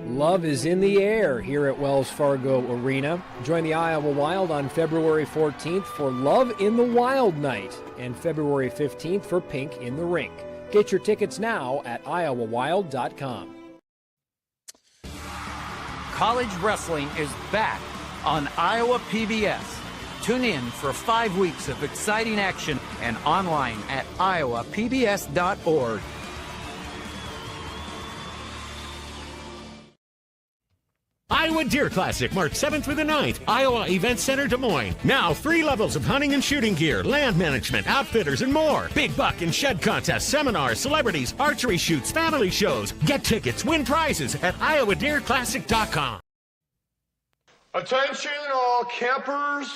Love is in the air here at Wells Fargo Arena. Join the Iowa Wild on February 14th for Love in the Wild Night and February 15th for Pink in the Rink. Get your tickets now at iowawild.com. College wrestling is back on Iowa PBS. Tune in for 5 weeks of exciting action and online at iowapbs.org. Iowa Deer Classic, March 7th through the 9th, Iowa Event Center, Des Moines. Now, 3 levels of hunting and shooting gear, land management, outfitters, and more. Big buck and shed contests, seminars, celebrities, archery shoots, family shows. Get tickets, win prizes at iowadeerclassic.com. Attention all campers.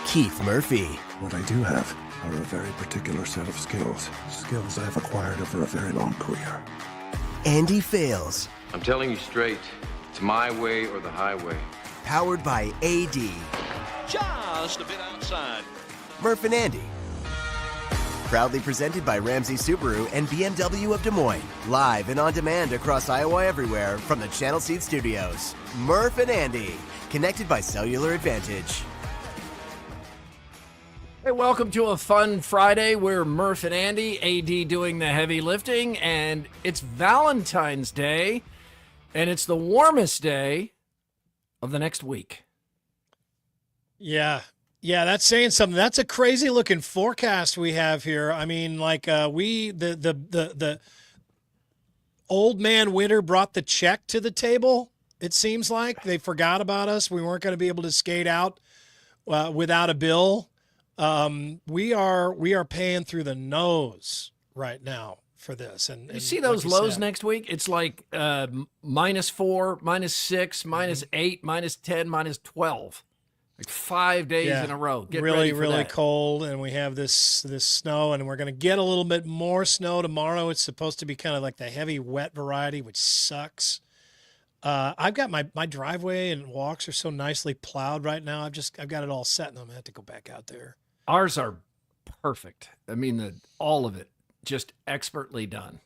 Keith Murphy. What I do have are a very particular set of skills. Skills I've acquired over a very long career. Andy Fales. I'm telling you straight, it's my way or the highway. Powered by AD. Just a bit outside. Murph and Andy. Proudly presented by Ramsey Subaru and BMW of Des Moines. Live and on demand across Iowa everywhere from the Channel Seed Studios. Murph and Andy. Connected by Cellular Advantage. Hey, welcome to a fun Friday. We're Murph and Andy, AD doing the heavy lifting, and it's Valentine's Day, and it's the warmest day of the next week. Yeah, that's saying something. That's a crazy looking forecast we have here. I mean, like the old man winter brought the check to the table. It seems like they forgot about us. We weren't going to be able to skate out without a bill. We are paying through the nose right now for this. And you see those lows next week? It's like -4, -6, -8, -10, -12. Like 5 days in a row. Get ready for really that. cold, and we have this snow, and we're going to get a little bit more snow tomorrow. It's supposed to be kind of like the heavy wet variety, which sucks. I've got my driveway and walks are so nicely plowed right now. I've got it all set, and I'm going to have to go back out there. Ours are perfect. I mean, all of it just expertly done.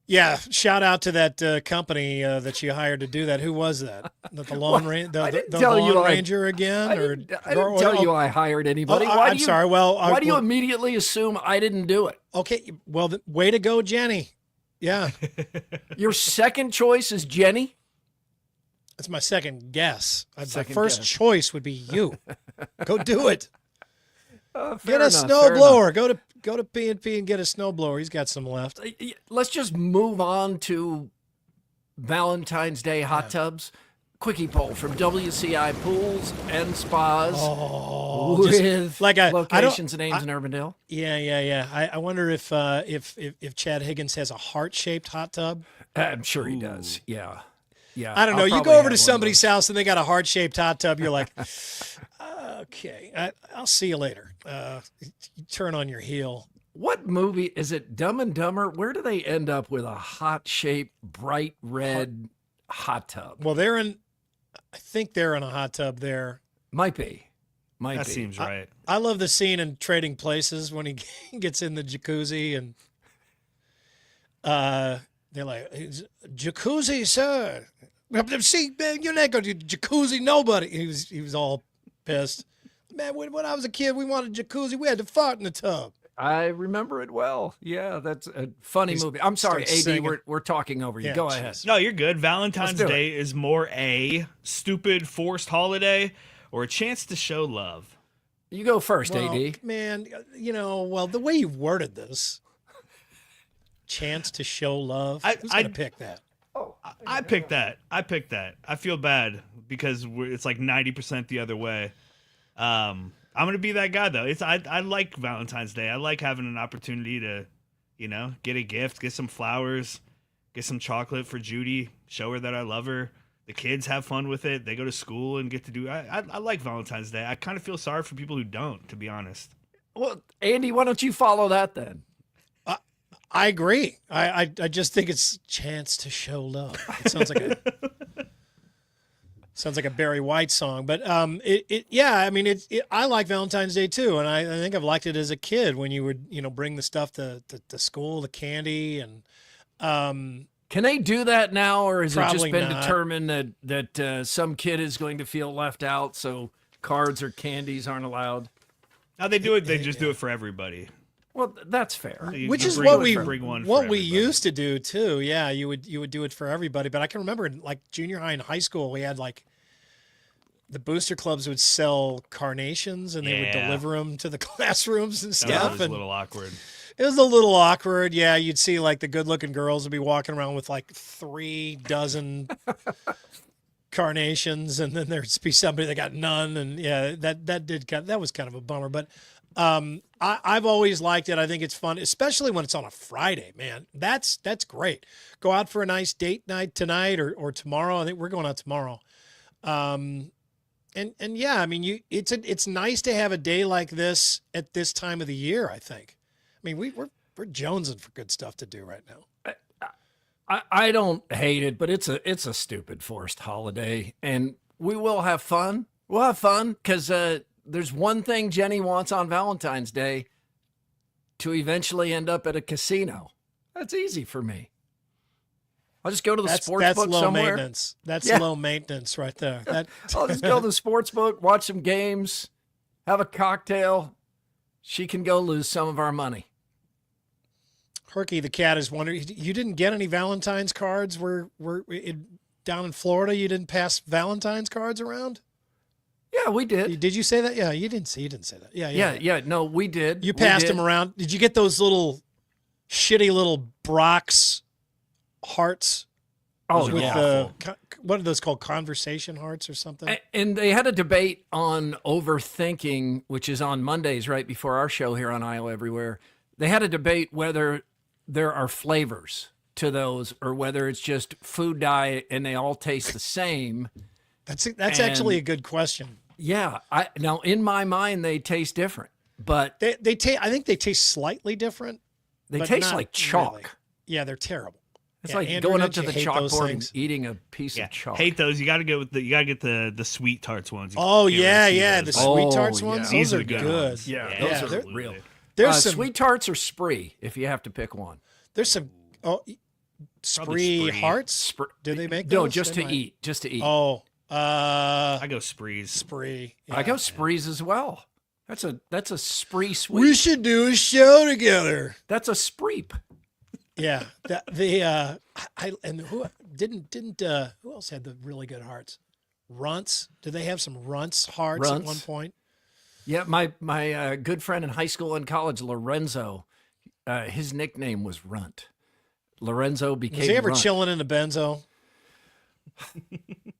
Yeah, shout out to that company that you hired to do that. Who was that? The Lone Ranger again? I didn't tell you I hired anybody. I'm sorry. Well, why do you immediately assume I didn't do it? Okay, well, way to go, Jenny. Yeah. Your second choice is Jenny? That's my second guess. My first choice would be you. Go do it. Get a snowblower. Go to P&P and get a snowblower. He's got some left. Let's just move on to Valentine's Day hot tubs. Quickie poll from WCI Pools and Spas with locations and names in Urbandale. Yeah. I wonder if Chad Higgins has a heart-shaped hot tub. I'm sure he does. Yeah. I don't know. You go over to somebody's house and they got a heart-shaped hot tub. You're like, okay, I'll see you later. You turn on your heel. What movie is it? Dumb and Dumber? Where do they end up with a hot-shaped, bright red hot tub? Well, I think they're in a hot tub there. Might be. That seems right. I love the scene in Trading Places when he gets in the jacuzzi and they're like, jacuzzi, sir. See, man, you're not going to jacuzzi nobody. He was all pissed. Man, when I was a kid, we wanted a jacuzzi. We had to fart in the tub. I remember it well. Yeah, that's a funny movie. I'm sorry, AD, we're talking over you. Go ahead. No, you're good. Valentine's Day is more a stupid forced holiday or a chance to show love. You go first, AD. Man, the way you worded this, chance to show love, who's going to pick that? I picked that. I feel bad because it's like 90% the other way. I'm going to be that guy, though. I like Valentine's Day. I like having an opportunity to, get a gift, get some flowers, get some chocolate for Judy, show her that I love her. The kids have fun with it. They go to school and get to do I like Valentine's Day. I kind of feel sorry for people who don't, to be honest. Well, Andy, why don't you follow that then? I agree. I just think it's chance to show love. It sounds like a Barry White song, but I like Valentine's Day too, and I think I've liked it as a kid when you would bring the stuff to school, the candy, and Can they do that now, or has it just Probably been not. determined that some kid is going to feel left out, so cards or candies aren't allowed? Now they do it. They just do it for everybody. Well, that's fair. Which is bring what one for we everybody. used to do too. Yeah, you would do it for everybody. But I can remember in like junior high and high school, we had like the booster clubs would sell carnations and they would Yeah. deliver them to the classrooms and That stuff. was a and little awkward. it was a little awkward. Yeah, you'd see like the good-looking girls would be walking around with like 3 dozen carnations, and then there'd be somebody that got none. And yeah, that was kind of a bummer. But I've always liked it. I think it's fun, especially when it's on a Friday. Man, that's great. Go out for a nice date night tonight or tomorrow. I think we're going out tomorrow. And yeah, I mean, it's nice to have a day like this at this time of the year. I think. I mean, we're jonesing for good stuff to do right now. I don't hate it, but it's a stupid forced holiday, and we will have fun. We'll have fun because there's one thing Jenny wants on Valentine's Day: to eventually end up at a casino. That's easy for me. I'll just go to the sports That's book low somewhere. maintenance. That's Yeah. low maintenance right there. I'll just go to the sports book, watch some games, have a cocktail. She can go lose some of our money. Herky the cat is wondering, you didn't get any Valentine's cards? Down in Florida, you didn't pass Valentine's cards around? Yeah, we did. Did you say that? Yeah, you didn't say that. Yeah. No, we did. You passed them around. Did you get those little shitty little Brock's hearts? Oh, with yeah. What are those called? Conversation hearts or something? And they had a debate on overthinking, which is on Mondays right before our show here on Iowa Everywhere. They had a debate whether there are flavors to those or whether it's just food dye and they all taste the same. That's actually a good question. Yeah, now in my mind they taste different, but I think they taste slightly different. They but taste not like chalk. really. Yeah, they're terrible. It's Yeah, like Andrew, going up don't to the you hate those chalkboard and things? eating a piece of chalk. Hate those. You got to go with you got to get the sweet tarts ones. You Oh can't yeah, really see yeah, those. the sweet tarts yeah. ones. These Those are are the good good. ones. Yeah, Yeah, those they're- are real. There's some sweet tarts or spree if you have to pick one. There's some spree Spree. hearts. Do they make No, those? just They to might. eat. Just to eat. Oh, I go sprees. spree. I go Yeah. sprees as well. That's a spree sweet. We should do a show together. That's a spreep. Yeah, who else had the really good hearts? Runts. Did they have some Runts hearts at Runts? one point? Yeah, my good friend in high school and college, Lorenzo, his nickname was Runt. Lorenzo became Was he ever Runt. chilling in the benzo?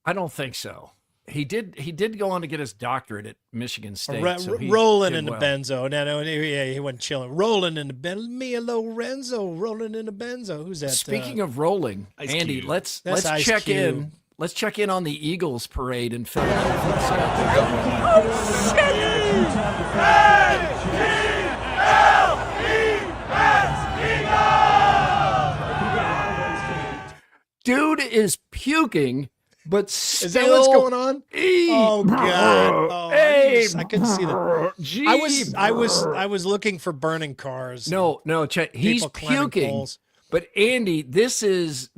I don't think so. He did go on to get his doctorate at Michigan State. so he rolling did in the well. benzo. No, yeah, he wasn't chilling. Rolling in the benzo. Me and Lorenzo rolling in the benzo. Who's that? Speaking of rolling, Ice Andy, Cube. let's That's Ice check Cube. in. Let's check in on the Eagles parade in Philadelphia. See how they're doing. Dude is puking, but still Is that what's going on? eat. Oh God! Oh, Hey, I couldn't see that. Gee. I was looking for burning cars. No, check. He's People climbing puking. poles. But Andy, this is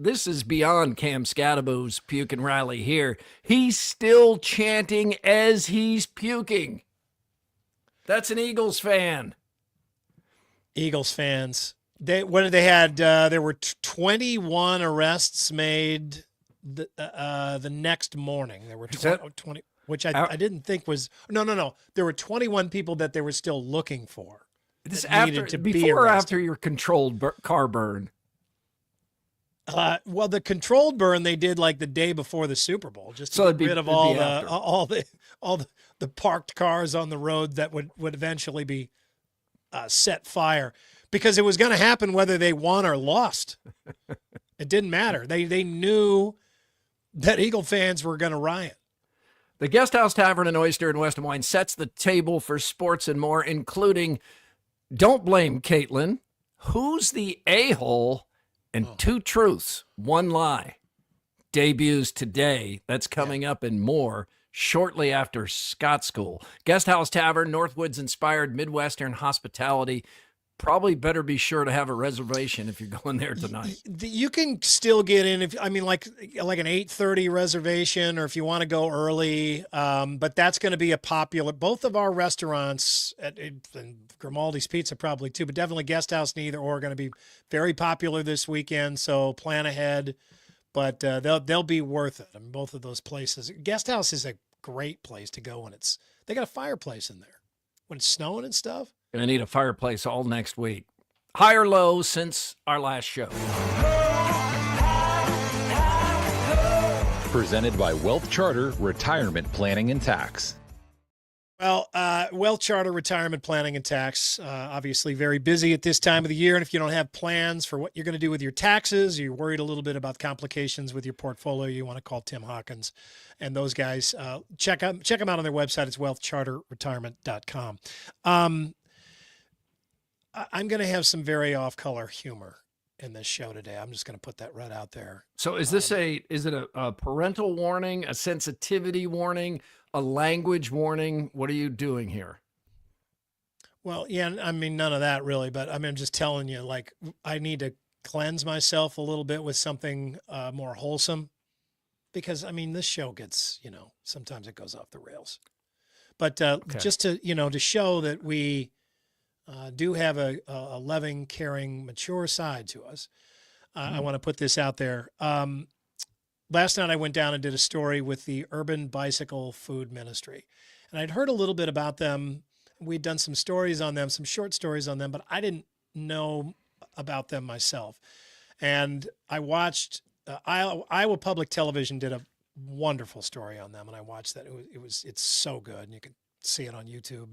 beyond Cam Scadaboo's puke and rally here. He's still chanting as he's puking. That's an Eagles fan. Eagles fans. They had? There were 21 arrests made the next morning. There were 20, which I didn't think was no. There were 21 people that they were still looking for. This that needed after to be before or arrested. after your controlled car burn. Well, the controlled burn they did like the day before the Super Bowl, just to So get it'd rid of be after. all the parked cars on the road that would eventually be set fire, because it was going to happen whether they won or lost. It didn't matter. They knew that Eagle fans were going to riot. The Guest House Tavern and Oyster in West Des Moines sets the table for sports and more, including Don't Blame Caitlin, Who's the A-Hole, and Two Truths, One Lie. Debuts today. That's coming up and more shortly after Scott School. Guest House Tavern, Northwoods-inspired Midwestern hospitality. probably better be sure to have a reservation if you're going there tonight. You can still get in like an 8:30 reservation, or if you want to go early. But that's going to be a popular. Both of our restaurants and Grimaldi's Pizza probably too, but definitely Guest House and Either Or are going to be very popular this weekend. So plan ahead, but they'll be worth it. I mean, both of those places. Guest House is a great place to go when they got a fireplace in there when it's snowing and stuff. Gonna need a fireplace all next week. High or low since our last show? Presented by Wealth Charter Retirement Planning and Tax. Well, Wealth Charter Retirement Planning and Tax, obviously very busy at this time of the year. And if you don't have plans for what you're going to do with your taxes, you're worried a little bit about complications with your portfolio, you want to call Tim Hawkins and those guys. Check them out on their website. It's wealthcharterretirement.com. I'm going to have some very off-color humor in this show today. I'm just going to put that right out there. So is it a parental warning, a sensitivity warning, a language warning? What are you doing here? Well, yeah, I mean, none of that really, but I mean, I'm just telling you, like, I need to cleanse myself a little bit with something more wholesome, because I mean, this show gets, sometimes it goes off the rails, but just to, to show that we do have a loving, caring, mature side to us. I want to put this out there. Last night I went down and did a story with the Urban Bicycle Food Ministry, and I'd heard a little bit about them. We'd done some stories on them, some short stories on them, but I didn't know about them myself. And I watched Iowa Public Television did a wonderful story on them, and I watched that. It's so good, and you can see it on YouTube.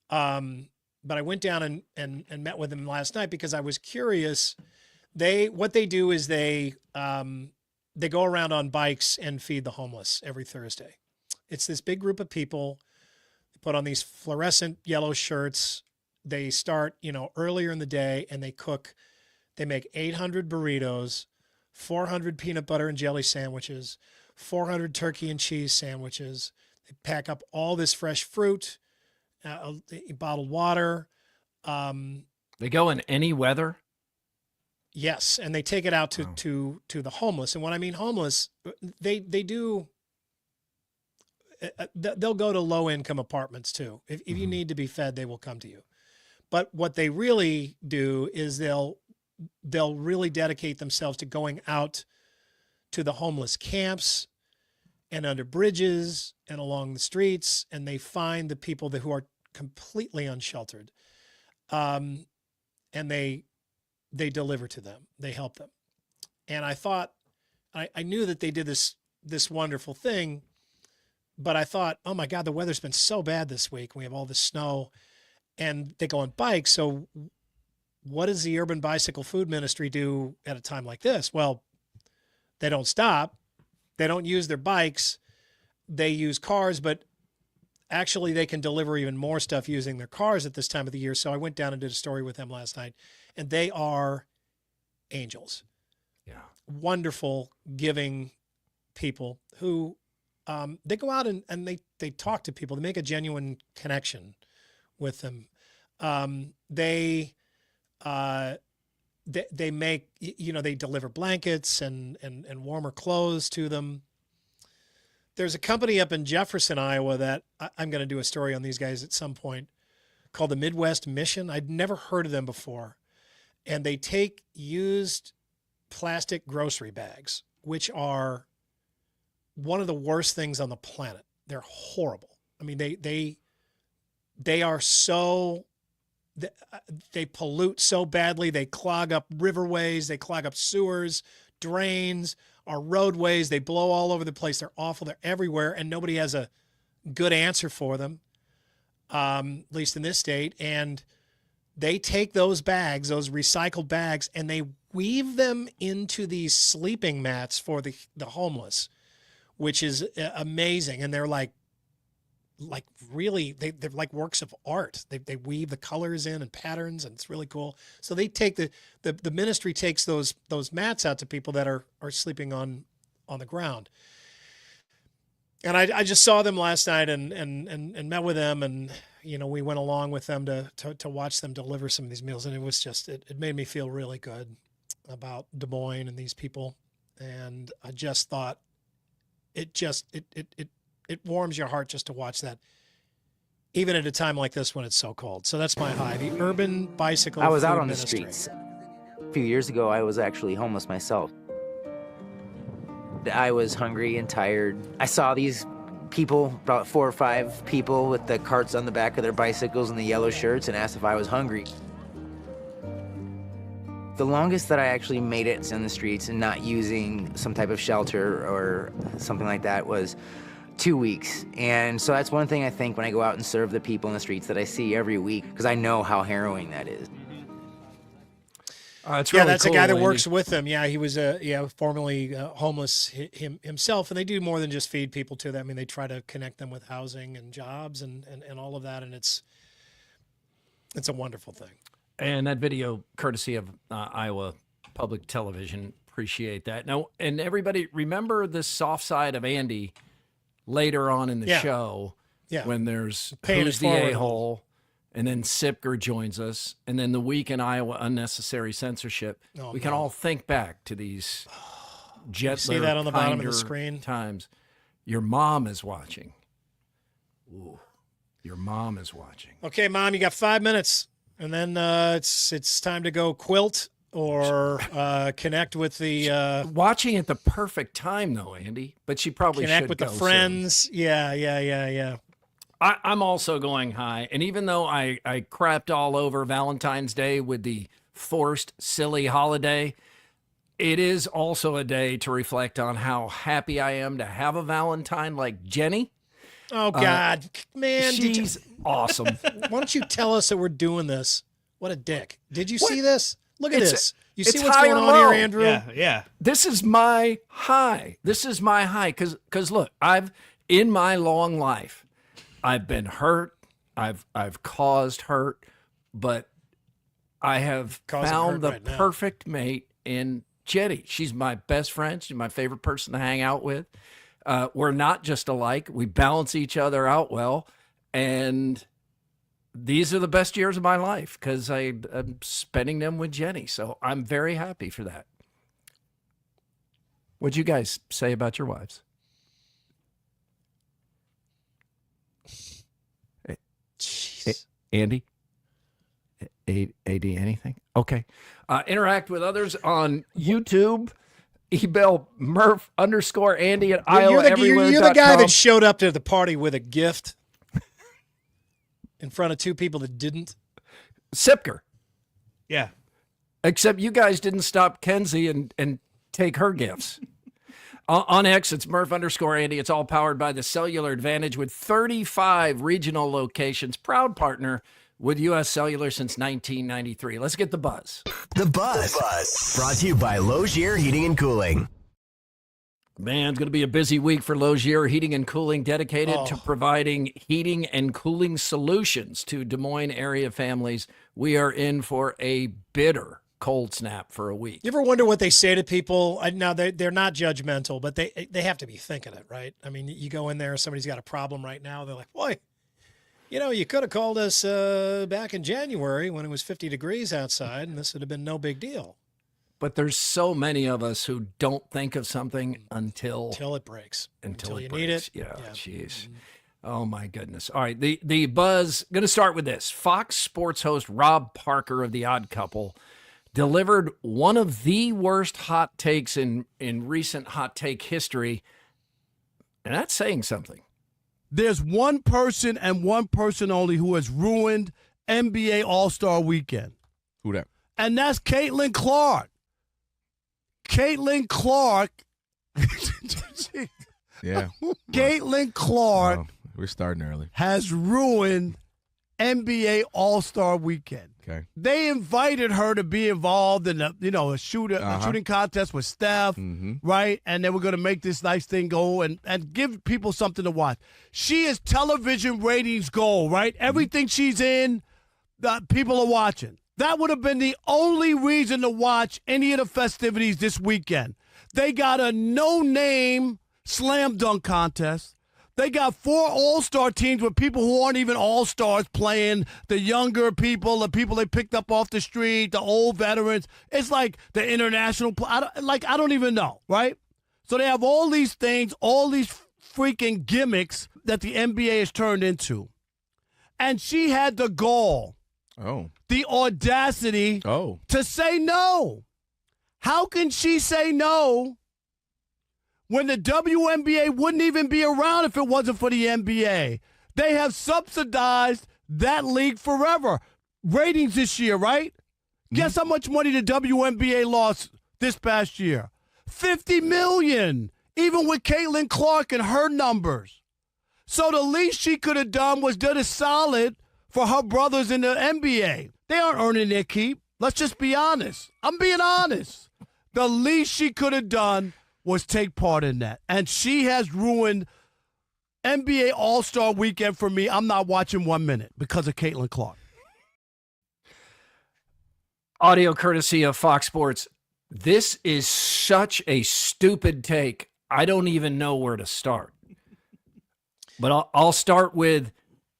But I went down and met with them last night because I was curious. What they do is they go around on bikes and feed the homeless every Thursday. It's this big group of people. They put on these fluorescent yellow shirts. They start, earlier in the day, and they cook. They make 800 burritos, 400 peanut butter and jelly sandwiches, 400 turkey and cheese sandwiches. They pack up all this fresh fruit, bottled water. They go in any weather? Yes, and they take it out to the homeless. And when I mean homeless, they do. They'll go to low income apartments too. If you need to be fed, they will come to you. But what they really do is they'll really dedicate themselves to going out to the homeless camps and under bridges and along the streets, and they find the people who are completely unsheltered, and they deliver to them. They help them. And I thought, I knew that they did this wonderful thing, but I thought, oh my God, the weather's been so bad this week. We have all this snow, and they go on bikes. So what does the Urban Bicycle Food Ministry do at a time like this? Well, they don't stop. They don't use their bikes. They use cars, but actually they can deliver even more stuff using their cars at this time of the year. So I went down and did a story with them last night, and they are angels. Yeah. Wonderful, giving people who they go out and they talk to people. They make a genuine connection with them. They make, they deliver blankets and warmer clothes to them. There's a company up in Jefferson, Iowa that I'm going to do a story on these guys at some point called the Midwest Mission. I'd never heard of them before. And they take used plastic grocery bags, which are one of the worst things on the planet. They're horrible. I mean, they are so, they pollute so badly. They clog up riverways. They clog up sewers, drains, our roadways. They blow all over the place. They're awful. They're everywhere, and nobody has a good answer for them, at least in this state. And they take those bags, those recycled bags, and they weave them into these sleeping mats for the homeless, which is amazing. And they're like really, they're like works of art. They weave the colors in and patterns, and it's really cool. So they take the ministry takes those mats out to people that are sleeping on the ground. And I just saw them last night and met with them, and we went along with them to watch them deliver some of these meals, and it was just it made me feel really good about Des Moines and these people, and I just thought it warms your heart just to watch that, even at a time like this when it's so cold. So that's my high, the urban bicycle. I was out on the ministry. streets. A few years ago, I was actually homeless myself. I was hungry and tired. I saw these people, about 4 or 5 people with the carts on the back of their bicycles and the yellow shirts, and asked if I was hungry. The longest that I actually made it in the streets and not using some type of shelter or something like that was 2 weeks. And so that's one thing I think when I go out and serve the people in the streets that I see every week, because I know how harrowing that is. That's really that's cool, a guy that works with them. Yeah, he was formerly homeless himself, and they do more than just feed people to them. I mean, they try to connect them with housing and jobs and all of that, and it's a wonderful thing. And that video, courtesy of Iowa Public Television, appreciate that. Now, and everybody remember the soft side of Andy later on in the show, when there's Who's the A-hole. And then Sipker joins us. And then the week in Iowa, Unnecessary Censorship. We can all think back to these gentler, see that on the bottom of the screen? Times. Your mom is watching. Ooh, your mom is watching. Okay, Mom, you got 5 minutes. And then it's time to go quilt or connect with the... watching at the perfect time, though, Andy. But she probably should connect with the friends. Soon. Yeah. I'm also going high, and even though I crapped all over Valentine's Day with the forced, silly holiday, it is also a day to reflect on how happy I am to have a Valentine like Jenny. Oh, God. Man. She's awesome. Why don't you tell us that we're doing this? What a dick. Did you see this? Look at this. You see what's going on here, Andrew? Yeah. This is my high. Because look, in my long life, I've been hurt. I've caused hurt, but I have found the perfect mate in Jenny. She's my best friend. She's my favorite person to hang out with. We're not just alike. We balance each other out well, and these are the best years of my life because I'm spending them with Jenny. So I'm very happy for that. What'd you guys say about your wives? Andy? AD, anything? Okay. Interact with others on YouTube. Email Murph _Andy at Iowa Everywhere. You're the guy that showed up to the party with a gift in front of 2 people that didn't. Sipker. Yeah. Except you guys didn't stop Kenzie and take her gifts. On X, it's Murph _Andy. It's all powered by the Cellular Advantage with 35 regional locations. Proud partner with U.S. Cellular since 1993. Let's get the buzz. The Buzz. Brought to you by Logier Heating and Cooling. Man, it's going to be a busy week for Logier Heating and Cooling, dedicated to providing heating and cooling solutions to Des Moines area families. We are in for a bitter cold snap for a week. You ever wonder what they say to people? Now, they're not judgmental, but they have to be thinking it, right? I mean, you go in there, somebody's got a problem right now. They're like, boy, you could have called us back in January when it was 50 degrees outside, and this would have been no big deal. But there's so many of us who don't think of something until it breaks. Until you breaks. need it. Yeah, jeez. Oh, my goodness. All right, the buzz, going to start with this. Fox Sports host Rob Parker of The Odd Couple delivered one of the worst hot takes in recent hot take history, and that's saying something. There's one person and one person only who has ruined NBA All-Star Weekend. Who that? And that's Caitlin Clark. Caitlin Clark. Yeah. Caitlin Clark. Well, we're starting early. Has ruined NBA All-Star Weekend. Okay. They invited her to be involved in a shooting contest with Steph, right? And they were going to make this nice thing go and give people something to watch. She is television ratings gold, right? Everything she's in, people are watching. That would have been the only reason to watch any of the festivities this weekend. They got a no-name slam dunk contest. They got 4 all-star teams with people who aren't even all-stars playing, the younger people, the people they picked up off the street, the old veterans. It's like the international, I don't even know, right? So they have all these things, all these freaking gimmicks that the NBA has turned into. And she had the gall, the audacity to say no. How can she say no when the WNBA wouldn't even be around if it wasn't for the NBA? They have subsidized that league forever. Ratings this year, right? Guess how much money the WNBA lost this past year? $50 million, even with Caitlin Clark and her numbers. So the least she could have done was done a solid for her brothers in the NBA. They aren't earning their keep. Let's just be honest. I'm being honest. The least she could have done was take part in that. And she has ruined NBA All-Star Weekend for me. I'm not watching 1 minute because of Caitlin Clark. Audio courtesy of Fox Sports. This is such a stupid take. I don't even know where to start. But I'll start with,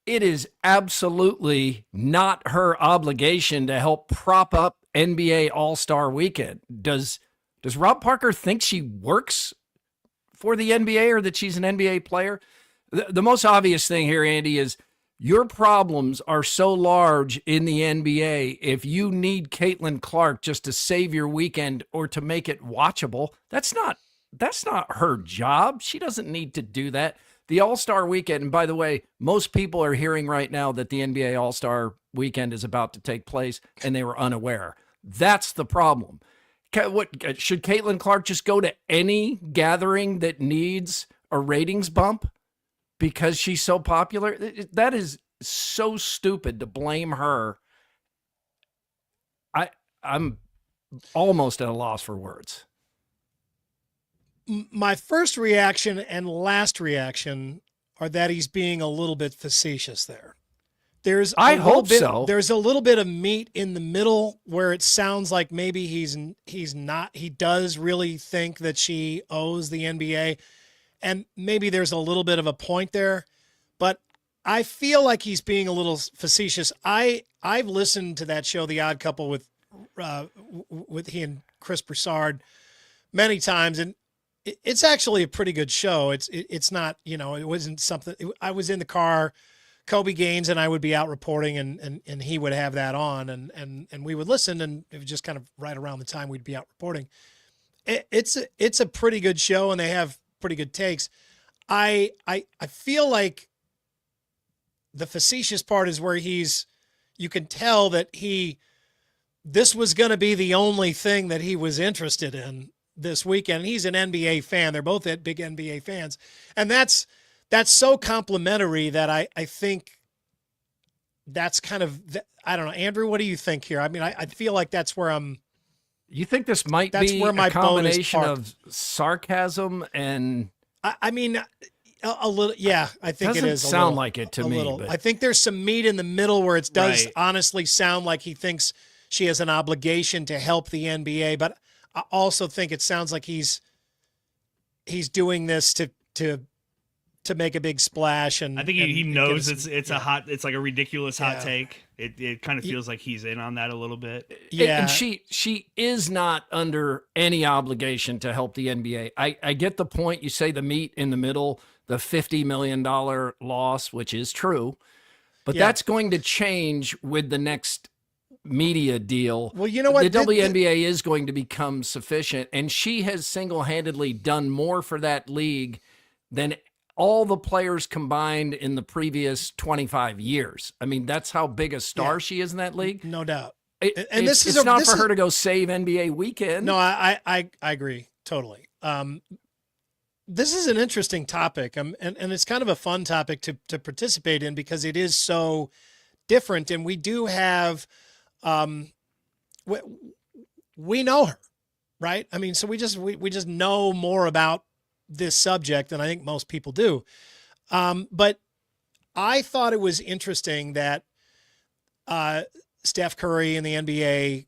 it is absolutely not her obligation to help prop up NBA All-Star Weekend. Does Rob Parker think she works for the NBA or that she's an NBA player? The most obvious thing here, Andy, is your problems are so large in the NBA. If you need Caitlin Clark just to save your weekend or to make it watchable, that's not her job. She doesn't need to do that. The All-Star Weekend, and by the way, most people are hearing right now that the NBA All-Star Weekend is about to take place, and they were unaware. That's the problem. What should Caitlin Clark just go to any gathering that needs a ratings bump because she's so popular? That is so stupid to blame her. I'm almost at a loss for words. My first reaction and last reaction are that he's being a little bit facetious there. I hope so. There's a little bit of meat in the middle where it sounds like maybe he's not. He does really think that she owes the NBA, and maybe there's a little bit of a point there, but I feel like he's being a little facetious. I've listened to that show, The Odd Couple, with he and Chris Broussard many times, and it's actually a pretty good show. It's not, it wasn't something. I was in the car, Kobe Gaines and I would be out reporting, and he would have that on, and we would listen, and it was just kind of right around the time we'd be out reporting. It's a pretty good show, and they have pretty good takes. I feel like the facetious part is where you can tell that this was going to be the only thing that he was interested in this weekend. He's an NBA fan. They're both big NBA fans. And that's so complimentary that I think that's kind of, I don't know. Andrew, what do you think here? I mean, I feel like that's where you think this might be where my a combination of sarcasm and, I mean, a little, yeah, I think it is. Sound like it to me. But I think there's some meat in the middle where it does honestly sound like he thinks she has an obligation to help the NBA, but I also think it sounds like he's doing this to make a big splash, and I think he knows it's like a ridiculous hot take. It kind of feels like he's in on that a little bit. Yeah, and she is not under any obligation to help the NBA. I get the point. You say the meat in the middle, the $50 million loss, which is true, but that's going to change with the next media deal. Well, you know what? The WNBA is going to become sufficient, and she has single-handedly done more for that league than all the players combined in the previous 25 years. I mean, that's how big a star she is in that league. No doubt. It's not for her to go save NBA weekend. No, I agree totally. This is an interesting topic, and it's kind of a fun topic to participate in because it is so different, and we do have we know her, right? I mean, so we just know more about this subject than I think most people do. But I thought it was interesting that Steph Curry and the NBA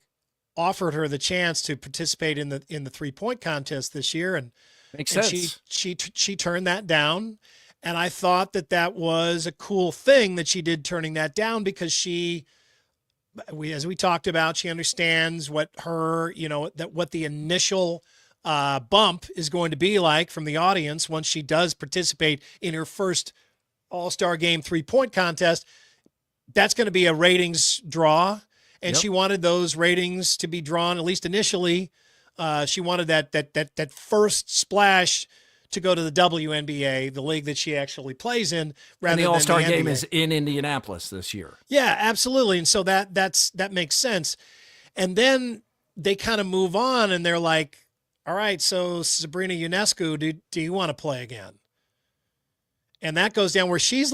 offered her the chance to participate in the 3-point contest this year, and makes sense. She turned that down, And I thought that was a cool thing that she did, turning that down, because as we talked about, she understands what what the initial bump is going to be like from the audience once she does participate in her first All-Star Game 3-point contest. That's going to be a ratings draw, and she wanted those ratings to be drawn, at least initially. She wanted that first splash to go to the WNBA, the league that she actually plays in, rather and the All-Star than the Game NBA. is in Indianapolis this year. Yeah, absolutely. And so that makes sense. And then they kind of move on, and they're like, all right, so Sabrina Ionescu, do you want to play again? And that goes down where she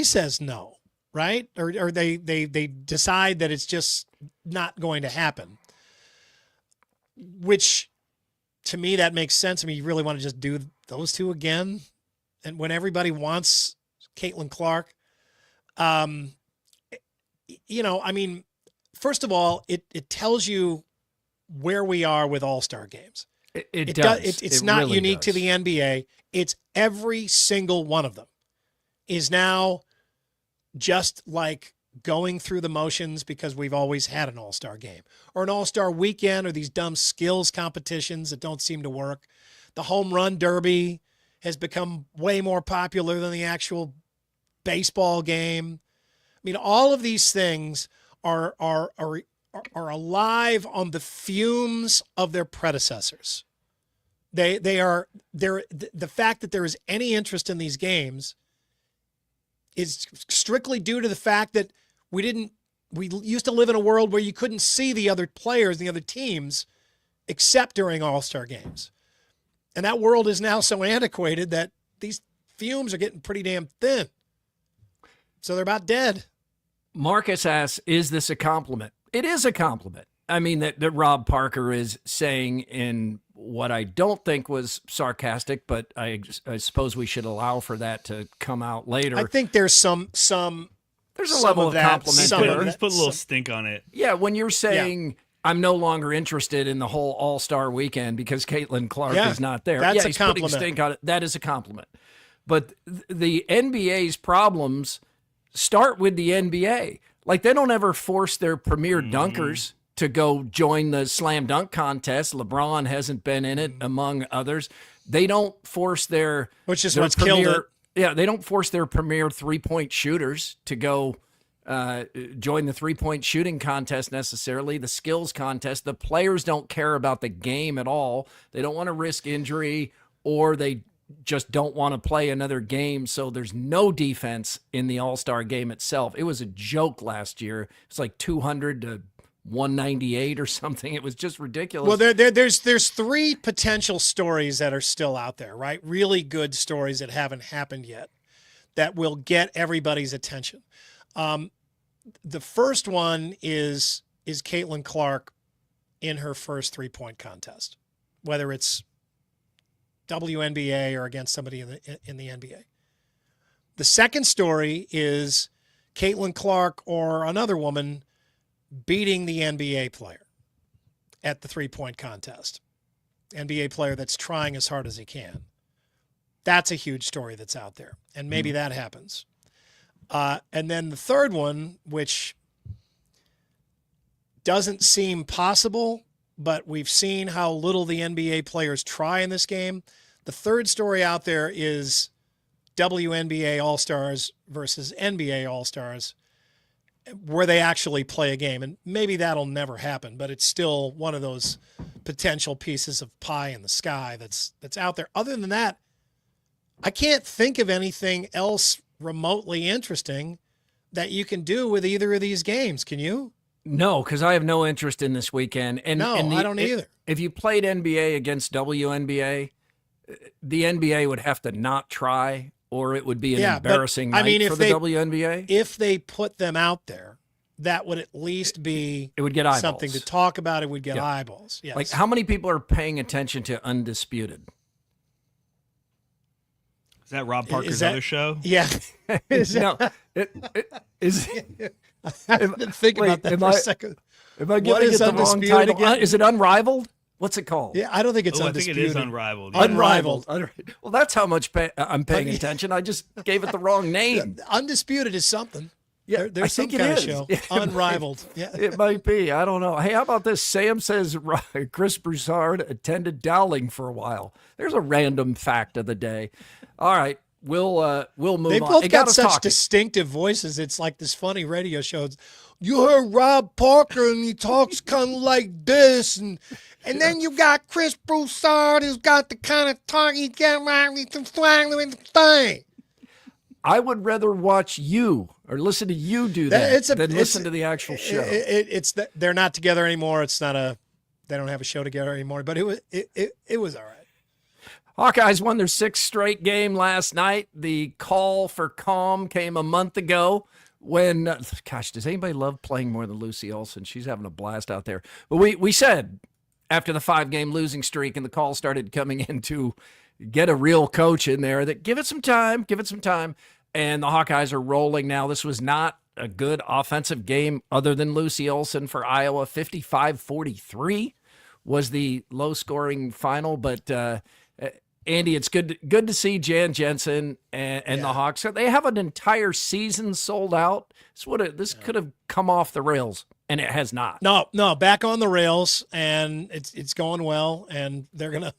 says no, right? Or they decide that it's just not going to happen, which to me, that makes sense. I mean, you really want to just do those two again? And when everybody wants Caitlin Clark, I mean, first of all, it tells you where we are with All-Star games. It does. It's It not really unique to does. the NBA. It's every single one of them is now just like going through the motions because we've always had an All-Star game or an All-Star weekend or these dumb skills competitions that don't seem to work. The home run derby has become way more popular than the actual baseball game. I mean, all of these things are alive on the fumes of their predecessors. The fact that there is any interest in these games is strictly due to the fact that we used to live in a world where you couldn't see the other players, the other teams, except during All-Star games. And that world is now so antiquated that these fumes are getting pretty damn thin. So they're about dead. Marcus asks, is this a compliment? It is a compliment. I mean, that Rob Parker is saying in what I don't think was sarcastic, but I suppose we should allow for that to come out later. I think there's some there's a level of compliment. He's put a little stink on it. Yeah, when you're saying I'm no longer interested in the whole All-Star weekend because Caitlin Clark is not there. That's a he's putting compliment. stink on it. That is a compliment. But the NBA's problems start with the NBA. Like, they don't ever force their premier dunkers to go join the slam dunk contest. LeBron hasn't been in it, among others. They don't force their what's premier, killed it. Yeah, they don't force their premier 3-point shooters to go join the 3-point shooting contest necessarily, the skills contest. The players don't care about the game at all. They don't want to risk injury, or they just don't want to play another game. So there's no defense in the All-Star game itself. It was a joke last year. It's like 200 to 198 or something. It was just ridiculous. Well, there's three potential stories that are still out there, right? Really good stories that haven't happened yet that will get everybody's attention. The first one is Caitlin Clark in her first 3-point contest, whether it's WNBA or against somebody in the NBA. The second story is Caitlin Clark or another woman beating the NBA player at the 3-point contest. NBA player that's trying as hard as he can. That's a huge story that's out there. And maybe that happens. And then the third one, which doesn't seem possible, but we've seen how little the NBA players try in this game. The third story out there is WNBA All-Stars versus NBA All-Stars, where they actually play a game. And maybe that'll never happen, but it's still one of those potential pieces of pie in the sky that's out there. Other than that, I can't think of anything else remotely interesting that you can do with either of these games. Can you? No, because I have no interest in this weekend. And I don't either. If you played NBA against WNBA, the NBA would have to not try, or it would be an embarrassing night for the WNBA. If they put them out there, that would at least be it would get eyeballs. Something to talk about. It would get eyeballs. Yes. Like, how many people are paying attention to Undisputed? Is that Rob Parker's other show? Yeah. No. Is I didn't think about that for a second. Am I giving it the wrong title? Is it Unrivaled? What's it called? Yeah, I don't think it's I undisputed. think it is unrivaled. Unrivaled. Well, that's how much I'm paying attention. I just gave it the wrong name. Undisputed is something. Yeah, there's I some think kind it of is. show. It Unrivaled. Yeah, it might be. I don't know. Hey, how about this? Sam says Chris Broussard attended Dowling for a while. There's a random fact of the day. All right, we'll move on. They both got such talking. distinctive voices. It's like this funny radio show. You heard Rob Parker, and he talks kind of like this, and then you got Chris Broussard, who's got the kind of talk he get right with the thing. I would rather watch you or listen to you do that than listen to the actual show. They're not together anymore. It's not they don't have a show together anymore. But it was all right. Hawkeyes won their 6th straight game last night. The call for calm came a month ago when, gosh, does anybody love playing more than Lucy Olson? She's having a blast out there. But we said after the 5-game losing streak and the call started coming in to get a real coach in there that give it some time. And the Hawkeyes are rolling now. This was not a good offensive game other than Lucy Olson for Iowa. 55-43 was the low-scoring final. But, Andy, it's good to see Jan Jensen and the Hawks. They have an entire season sold out. This could have come off the rails, and it has not. No, back on the rails, and it's going well, and they're going to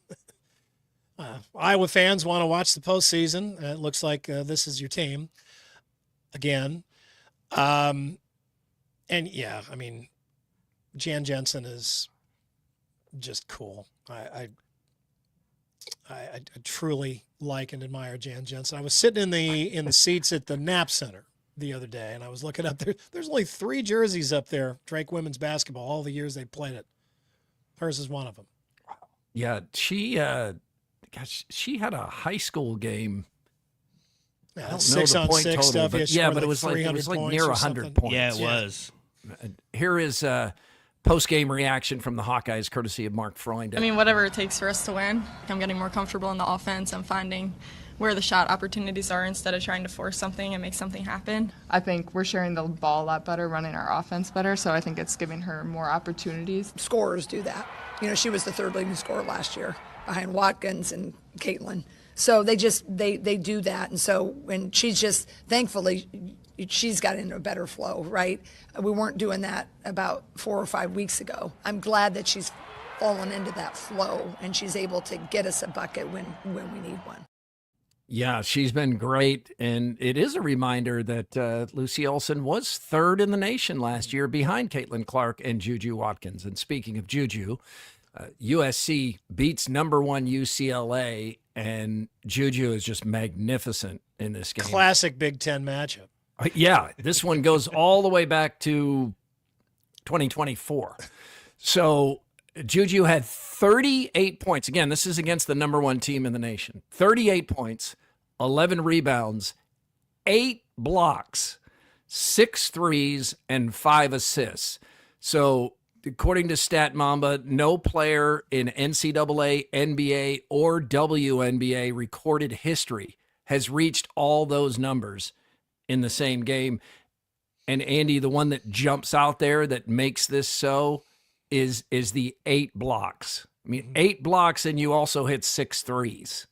Iowa fans want to watch the postseason. It looks like this is your team again. And yeah, I mean, Jan Jensen is just cool. I truly like and admire Jan Jensen. I was sitting in the seats at the Knapp Center the other day, and I was looking up there. There's only 3 jerseys up there, Drake women's basketball, all the years they played it. Hers is one of them. Yeah, she had a high school game. Yeah, I don't 6 know the on point 6 total, stuff. but it was like near 100 points. Yeah, it was. Here is post-game reaction from the Hawkeyes, courtesy of Mark Freund. I mean, whatever it takes for us to win. I'm getting more comfortable in the offense. I'm finding where the shot opportunities are instead of trying to force something and make something happen. I think we're sharing the ball a lot better, running our offense better, so I think it's giving her more opportunities. Scorers do that. You know, she was the 3rd leading scorer last year behind Watkins and Caitlin. So they do that. And so when she's just, thankfully, she's got into a better flow, right? We weren't doing that about 4 or 5 weeks ago. I'm glad that she's fallen into that flow and she's able to get us a bucket when we need one. Yeah, she's been great. And it is a reminder that Lucy Olson was 3rd in the nation last year behind Caitlin Clark and Juju Watkins. And speaking of Juju, USC beats number 1 UCLA, and Juju is just magnificent in this game. Classic Big Ten matchup. Yeah, this one goes all the way back to 2024. So Juju had 38 points. Again, this is against the number 1 team in the nation. 38 points, 11 rebounds, 8 blocks, 6 threes, and 5 assists. So according to Stat Mamba, no player in NCAA, NBA, or WNBA recorded history has reached all those numbers in the same game. And Andy, the one that jumps out there that makes this so is the 8 blocks. I mean, 8 blocks, and you also hit 6 threes.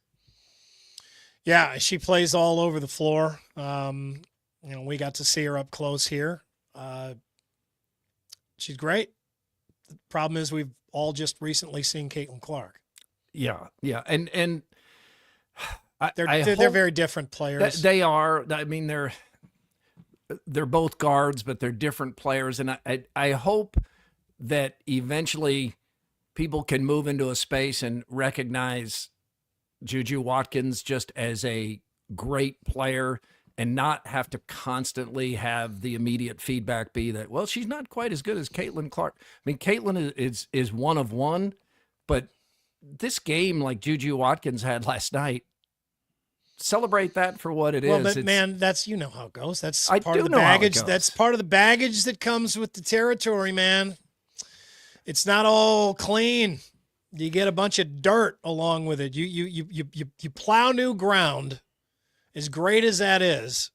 Yeah, she plays all over the floor. We got to see her up close here. She's great. The problem is we've all just recently seen Caitlin Clark. Yeah, and they're very different players. They are. I mean, they're both guards, but they're different players. And I hope that eventually people can move into a space and recognize Juju Watkins just as a great player and not have to constantly have the immediate feedback be that, well, she's not quite as good as Caitlin Clark. I mean, Caitlin is one of one, but this game like Juju Watkins had last night, celebrate that for what it is. Well, but man, that's how it goes. That's part of the baggage. That's part of the baggage that comes with the territory, man. It's not all clean. You get a bunch of dirt along with it. You plow new ground. As great as that is,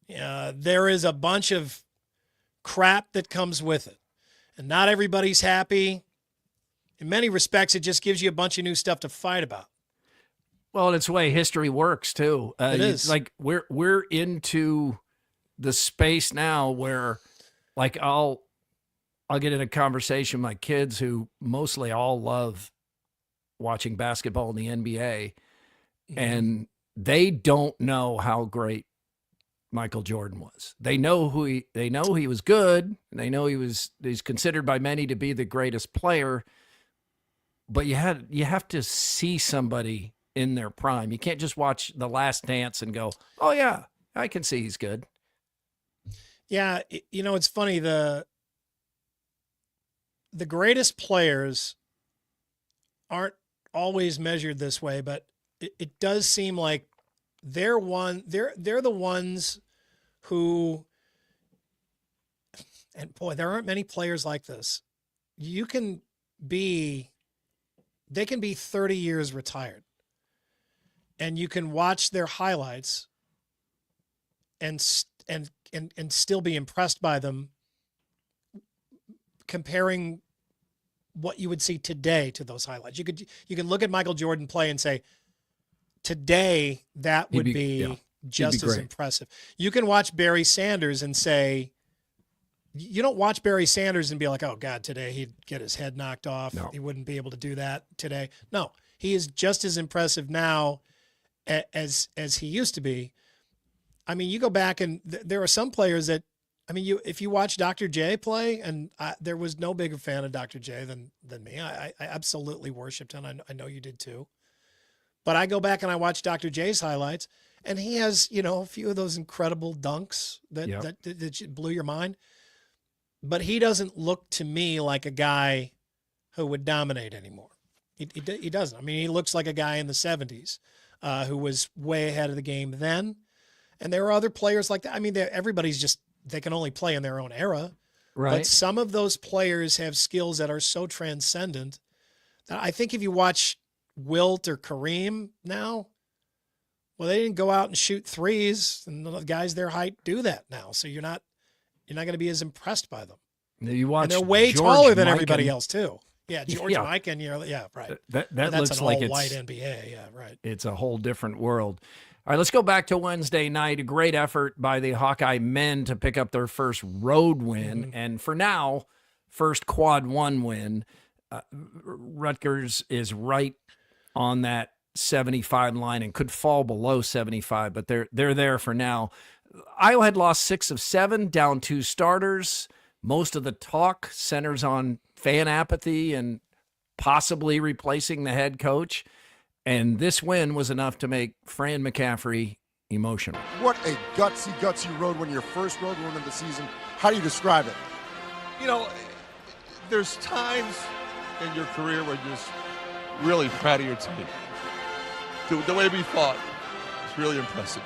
there is a bunch of crap that comes with it. And not everybody's happy. in many respects, it just gives you a bunch of new stuff to fight about. Well, it's the way history works too. It is. Like we're into the space now where, like, I'll get in a conversation with my kids who mostly all love watching basketball in the NBA, and they don't know how great Michael Jordan was. They know he was good. They know he's considered by many to be the greatest player. But you have to see somebody in their prime. You can't just watch The Last Dance and go, "Oh yeah, I can see he's good." Yeah, it's funny, the greatest players aren't always measured this way, but it does seem like they're the ones who, and boy, there aren't many players like this. They can be 30 years retired, and you can watch their highlights and still be impressed by them, comparing what you would see today to those highlights. You can look at Michael Jordan play and say, today that would be just as impressive. You can watch Barry Sanders and say, you don't watch Barry Sanders and be like, oh God, today he'd get his head knocked off. No. He wouldn't be able to do that today. No, he is just as impressive now as he used to be. I mean, you go back and there are some players that, if you watch Dr. J play, and there was no bigger fan of Dr. J than me. I absolutely worshipped him. I know you did too. But I go back and I watch Dr. J's highlights, and he has, a few of those incredible dunks that blew your mind. But he doesn't look to me like a guy who would dominate anymore. He doesn't. He looks like a guy in the 70s who was way ahead of the game then. And there are other players like that. Everybody's just, they can only play in their own era. Right. But some of those players have skills that are so transcendent that I think if you watch Wilt or Kareem now, well, they didn't go out and shoot threes, and the guys their height do that now. So you're not going to be as impressed by them. You watch, and they're way George taller than Mikan. everybody else too. Yeah, George Mikan. Yeah, right. That that's looks an like all-white NBA. Yeah, right. It's a whole different world. All right, let's go back to Wednesday night. A great effort by the Hawkeye men to pick up their first road win. And for now, first quad one win. Rutgers is right on that 75 line and could fall below 75, but they're there for now. Iowa had lost 6 of 7, down 2 starters. Most of the talk centers on fan apathy and possibly replacing the head coach. And this win was enough to make Fran McCaffrey emotional. What a gutsy road win, your first road win of the season. How do you describe it? There's times in your career where you're just really proud of your team. The way we fought is really impressive.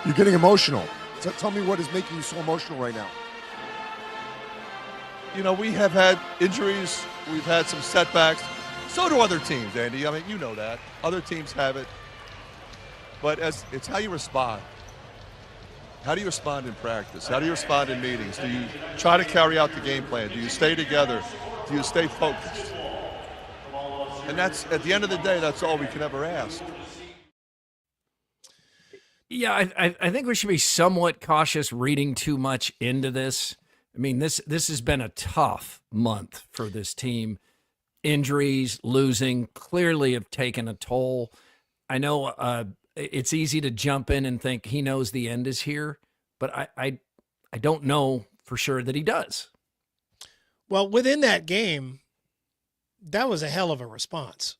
You're getting emotional. Tell me what is making you so emotional right now. We have had injuries. We've had some setbacks. So do other teams, Andy. You know that. Other teams have it. But it's how you respond. How do you respond in practice? How do you respond in meetings? Do you try to carry out the game plan? Do you stay together? Do you stay focused? And that's, at the end of the day, that's all we can ever ask. Yeah, I think we should be somewhat cautious reading too much into this. This has been a tough month for this team. Injuries, losing, clearly have taken a toll. I know it's easy to jump in and think he knows the end is here, but I don't know for sure that he does. Well, within that game, that was a hell of a response.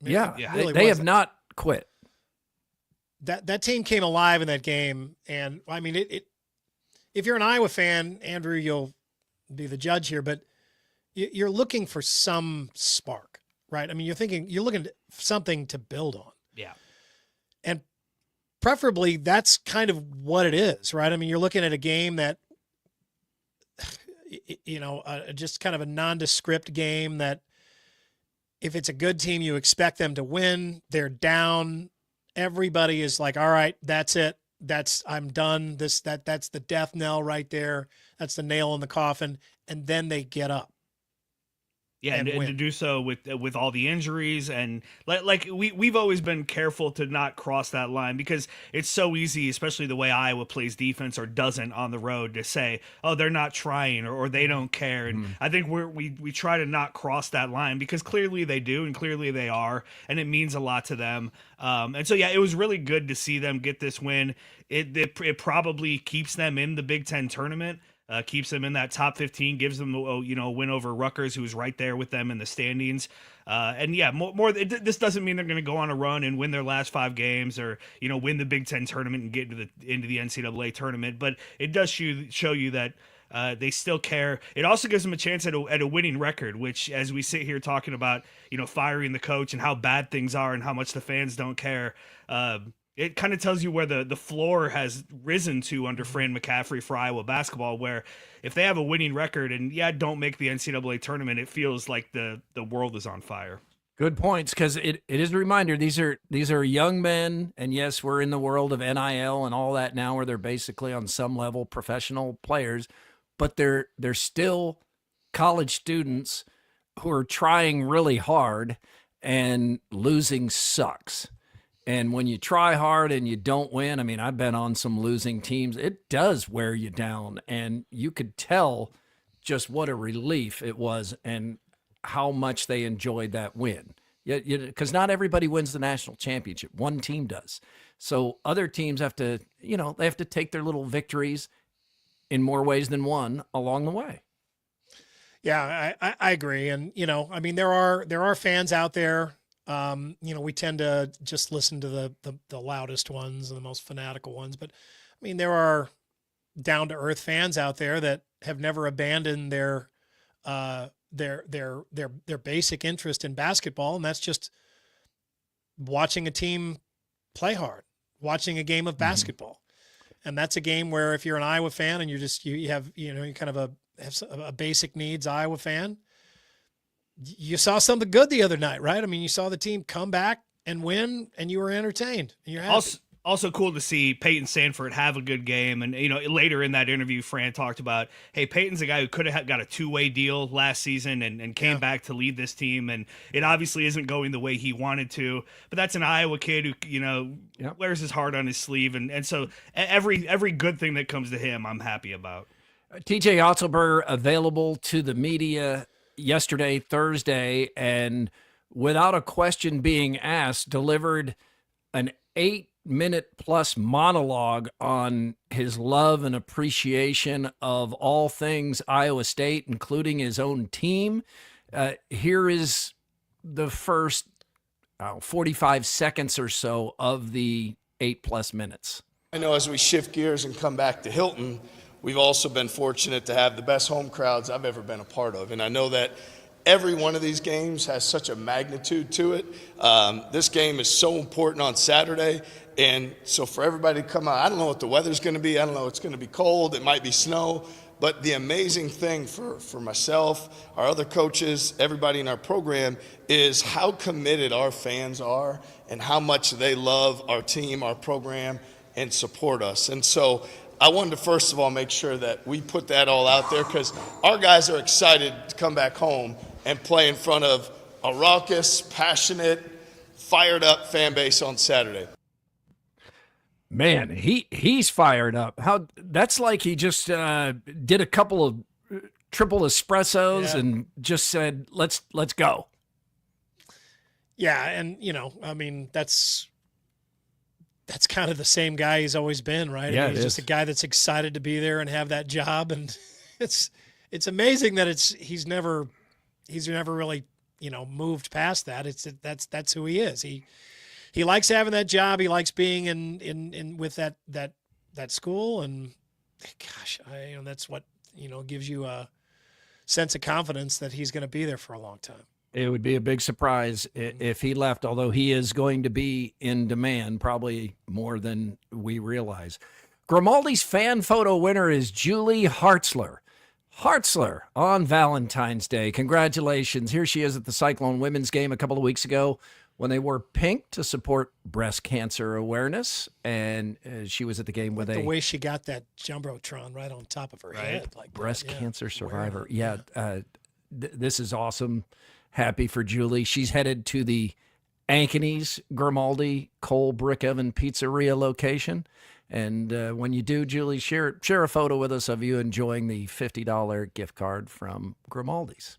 Really they have not quit. That team came alive in that game, and if you're an Iowa fan, Andrew, you'll be the judge here, but you're looking for some spark, right? You're looking at something to build on. Yeah. And preferably that's kind of what it is, right? You're looking at a game that, just kind of a nondescript game that if it's a good team, you expect them to win. They're down. Everybody is like, all right, that's it. I'm done. That's the death knell right there. That's the nail in the coffin. And then they get up. Yeah, and to do so with all the injuries, and like we've always been careful to not cross that line, because it's so easy, especially the way Iowa plays defense or doesn't on the road, to say, oh, they're not trying, or they don't care. And I think we try to not cross that line, because clearly they do, and clearly they are, and it means a lot to them. And so yeah, it was really good to see them get this win. It probably keeps them in the Big Ten tournament. Keeps them in that top 15, gives them a win over Rutgers, who's right there with them in the standings. And yeah, this doesn't mean they're going to go on a run and win their last 5 games, or win the Big Ten tournament and get into the NCAA tournament. But it does show you that they still care. It also gives them a chance at a winning record, which, as we sit here talking about firing the coach and how bad things are and how much the fans don't care. It kind of tells you where the floor has risen to under Fran McCaffrey for Iowa basketball, where if they have a winning record and don't make the NCAA tournament, it feels like the world is on fire. Good points, because it is a reminder, these are young men, and yes, we're in the world of NIL and all that now, where they're basically on some level professional players, but they're still college students who are trying really hard, and losing sucks. And when you try hard and you don't win, I mean, I've been on some losing teams. It does wear you down. And you could tell just what a relief it was and how much they enjoyed that win. Because not everybody wins the national championship. One team does. So other teams have to, they have to take their little victories in more ways than one along the way. Yeah, I agree. And, I mean, there are fans out there. We tend to just listen to the loudest ones and the most fanatical ones, but I mean, there are down to earth fans out there that have never abandoned their basic interest in basketball. And that's just watching a team play hard, watching a game of basketball. And that's a game where if you're an Iowa fan and you have kind of have a basic needs Iowa fan, you saw something good the other night, right? I mean, you saw the team come back and win, and you were entertained. And you're happy. Also cool to see Peyton Sanford have a good game. And, later in that interview, Fran talked about, hey, Peyton's a guy who could have got a 2-way deal last season and came back to lead this team. And it obviously isn't going the way he wanted to. But that's an Iowa kid who, wears his heart on his sleeve. And so every good thing that comes to him, I'm happy about. TJ Otzelberger available to the media yesterday, Thursday, and without a question being asked, delivered an 8-minute-plus monologue on his love and appreciation of all things Iowa State, including his own team. Here is the first 45 seconds or so of the 8+ minutes. I know as we shift gears and come back to Hilton, we've also been fortunate to have the best home crowds I've ever been a part of. And I know that every one of these games has such a magnitude to it. This game is so important on Saturday. And so for everybody to come out, I don't know what the weather's going to be. I don't know. It's going to be cold. It might be snow. But the amazing thing for myself, our other coaches, everybody in our program, is how committed our fans are and how much they love our team, our program, and support us. And so I wanted to first of all make sure that we put that all out there, because our guys are excited to come back home and play in front of a raucous, passionate, fired up fan base on Saturday. Man, he's fired up. That's like he just did a couple of triple espressos and just said, let's go. Yeah, and I mean, that's kind of the same guy he's always been, right? Yeah, I mean, he's just a guy that's excited to be there and have that job, and it's amazing that he's never really moved past that. That's who he is. He likes having that job. He likes being in with that school, and gosh, that's what gives you a sense of confidence that he's going to be there for a long time. It would be a big surprise if he left, although he is going to be in demand, probably more than we realize. Grimaldi's fan photo winner is Julie Hartzler. Hartzler on Valentine's Day. Congratulations. Here she is at the Cyclone women's game a couple of weeks ago when they wore pink to support breast cancer awareness. And she was at the game with the way she got that Jumbotron right on top of her head. Like breast cancer survivor. Yeah. this is awesome. Happy for Julie. She's headed to the Ankeny's Grimaldi Coal Brick Oven Pizzeria location. And when you do, Julie, share a photo with us of you enjoying the $50 gift card from Grimaldi's.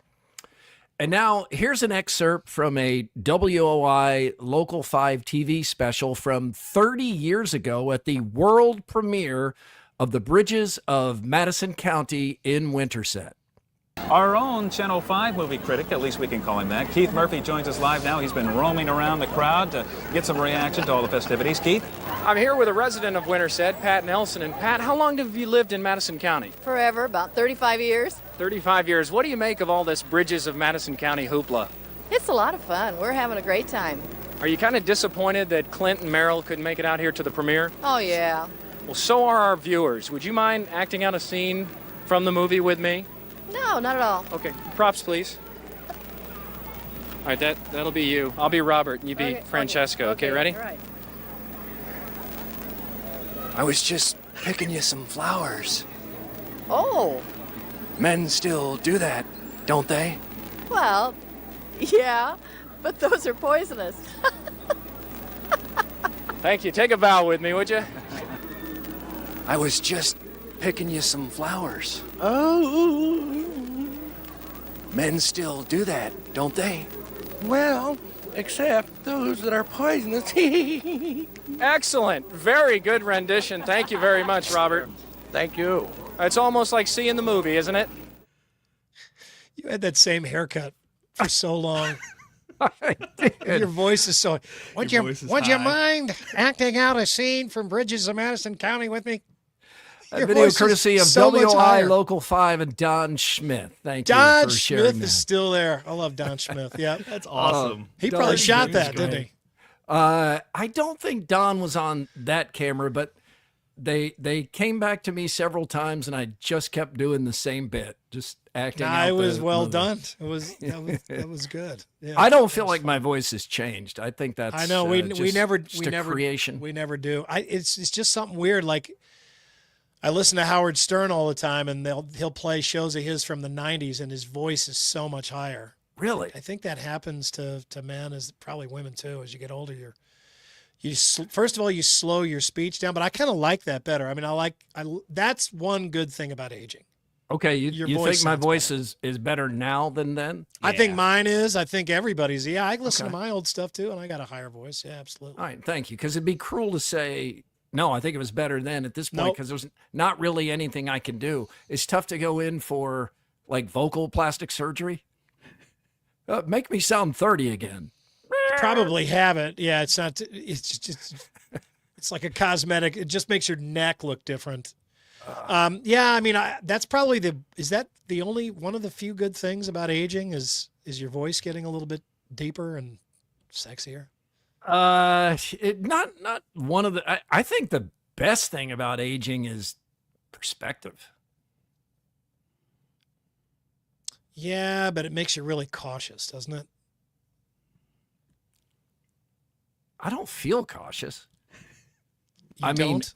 And now here's an excerpt from a WOI Local 5 TV special from 30 years ago at the world premiere of The Bridges of Madison County in Winterset. Our own Channel 5 movie critic, at least we can call him that, Keith Murphy, joins us live now. He's been roaming around the crowd to get some reaction to all the festivities. Keith? I'm here with a resident of Winterset, Pat Nelson. And Pat, how long have you lived in Madison County? Forever, about 35 years. 35 years. What do you make of all this Bridges of Madison County hoopla? It's a lot of fun. We're having a great time. Are you kind of disappointed that Clint and Merrill couldn't make it out here to the premiere? Oh, yeah. Well, so are our viewers. Would you mind acting out a scene from the movie with me? No, not at all. Okay, props, please. All right, that'll be you. I'll be Robert, and you be Francesco. Okay, ready? All right. I was just picking you some flowers. Oh, Men still do that, don't they? well, yeah, but those are poisonous. Thank you. Take a bow with me, would you? I was just picking you some flowers. Oh. Men still do that, don't they? Well, except those that are poisonous. Excellent. Very good rendition. Thank you very much, Robert. Thank you. It's almost like seeing the movie, isn't it? You had that same haircut for so long. I did. Your voice is so. Would you mind acting out a scene from Bridges of Madison County with me? A Your video voice is courtesy of so much WI higher. Local 5 and Don Schmidt. Thank you Don for sharing Smith that. is still there. I love Don Smith. Yeah, That's awesome. He Don probably shot Smith that, is didn't great. he? I don't think Don was on that camera, but they came back to me several times, and I just kept doing the same bit, just acting. Nah, out it was the well movie. done. That was good. Yeah, I don't feel like my voice has changed. I think that's. I know we never creation. We never do. It's just something weird. Like I listen to Howard Stern all the time, and he'll play shows of his from the '90s, and his voice is so much higher. Really, I think that happens to men, as probably women too. As you get older, first of all you slow your speech down, but I kind of like that better. I mean, that's one good thing about aging. Okay, you voice think my sounds voice is better now than then? I think mine is. I think everybody's. Yeah, I listen to my old stuff too, and I got a higher voice. Yeah, absolutely. All right, thank you. Because it'd be cruel to say, no, I think it was better then at this point, because there's not really anything I can do. It's tough to go in for, like, vocal plastic surgery. Make me sound 30 again. Probably have it. Yeah, it's not. It's just. It's like a cosmetic. It just makes your neck look different. Yeah, I mean, that's probably is that the only one of the few good things about aging is your voice getting a little bit deeper and sexier? Not one of the. I think the best thing about aging is perspective. Yeah, but it makes you really cautious, doesn't it? I don't feel cautious. You don't?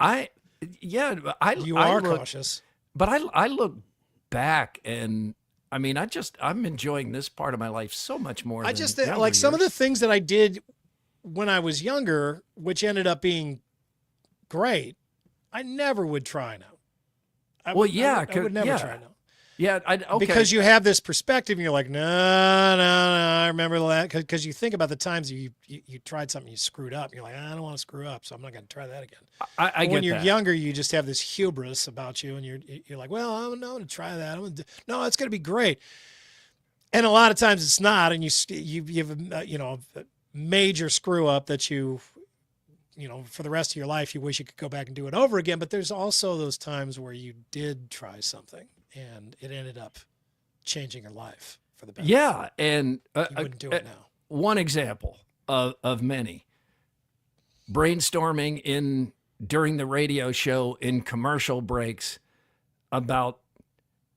You are cautious. But I look back, and I mean, I'm enjoying this part of my life so much more. I just think, like, some of the things that I did when I was younger, which ended up being great, I never would try now. I would never try now. Yeah, okay. Because you have this perspective, and you're like, no, I remember that. Because you think about the times you tried something, you screwed up. You're like, I don't want to screw up, so I'm not going to try that again. I get when you're that. younger, you just have this hubris about you, and you're like, well, I'm going to try that. No, it's going to be great. And a lot of times it's not, and you have a major screw up that you for the rest of your life, you wish you could go back and do it over again. But there's also those times where you did try something, and it ended up changing your life for the better. Yeah, and you wouldn't do it now. One example of many. Brainstorming during the radio show in commercial breaks about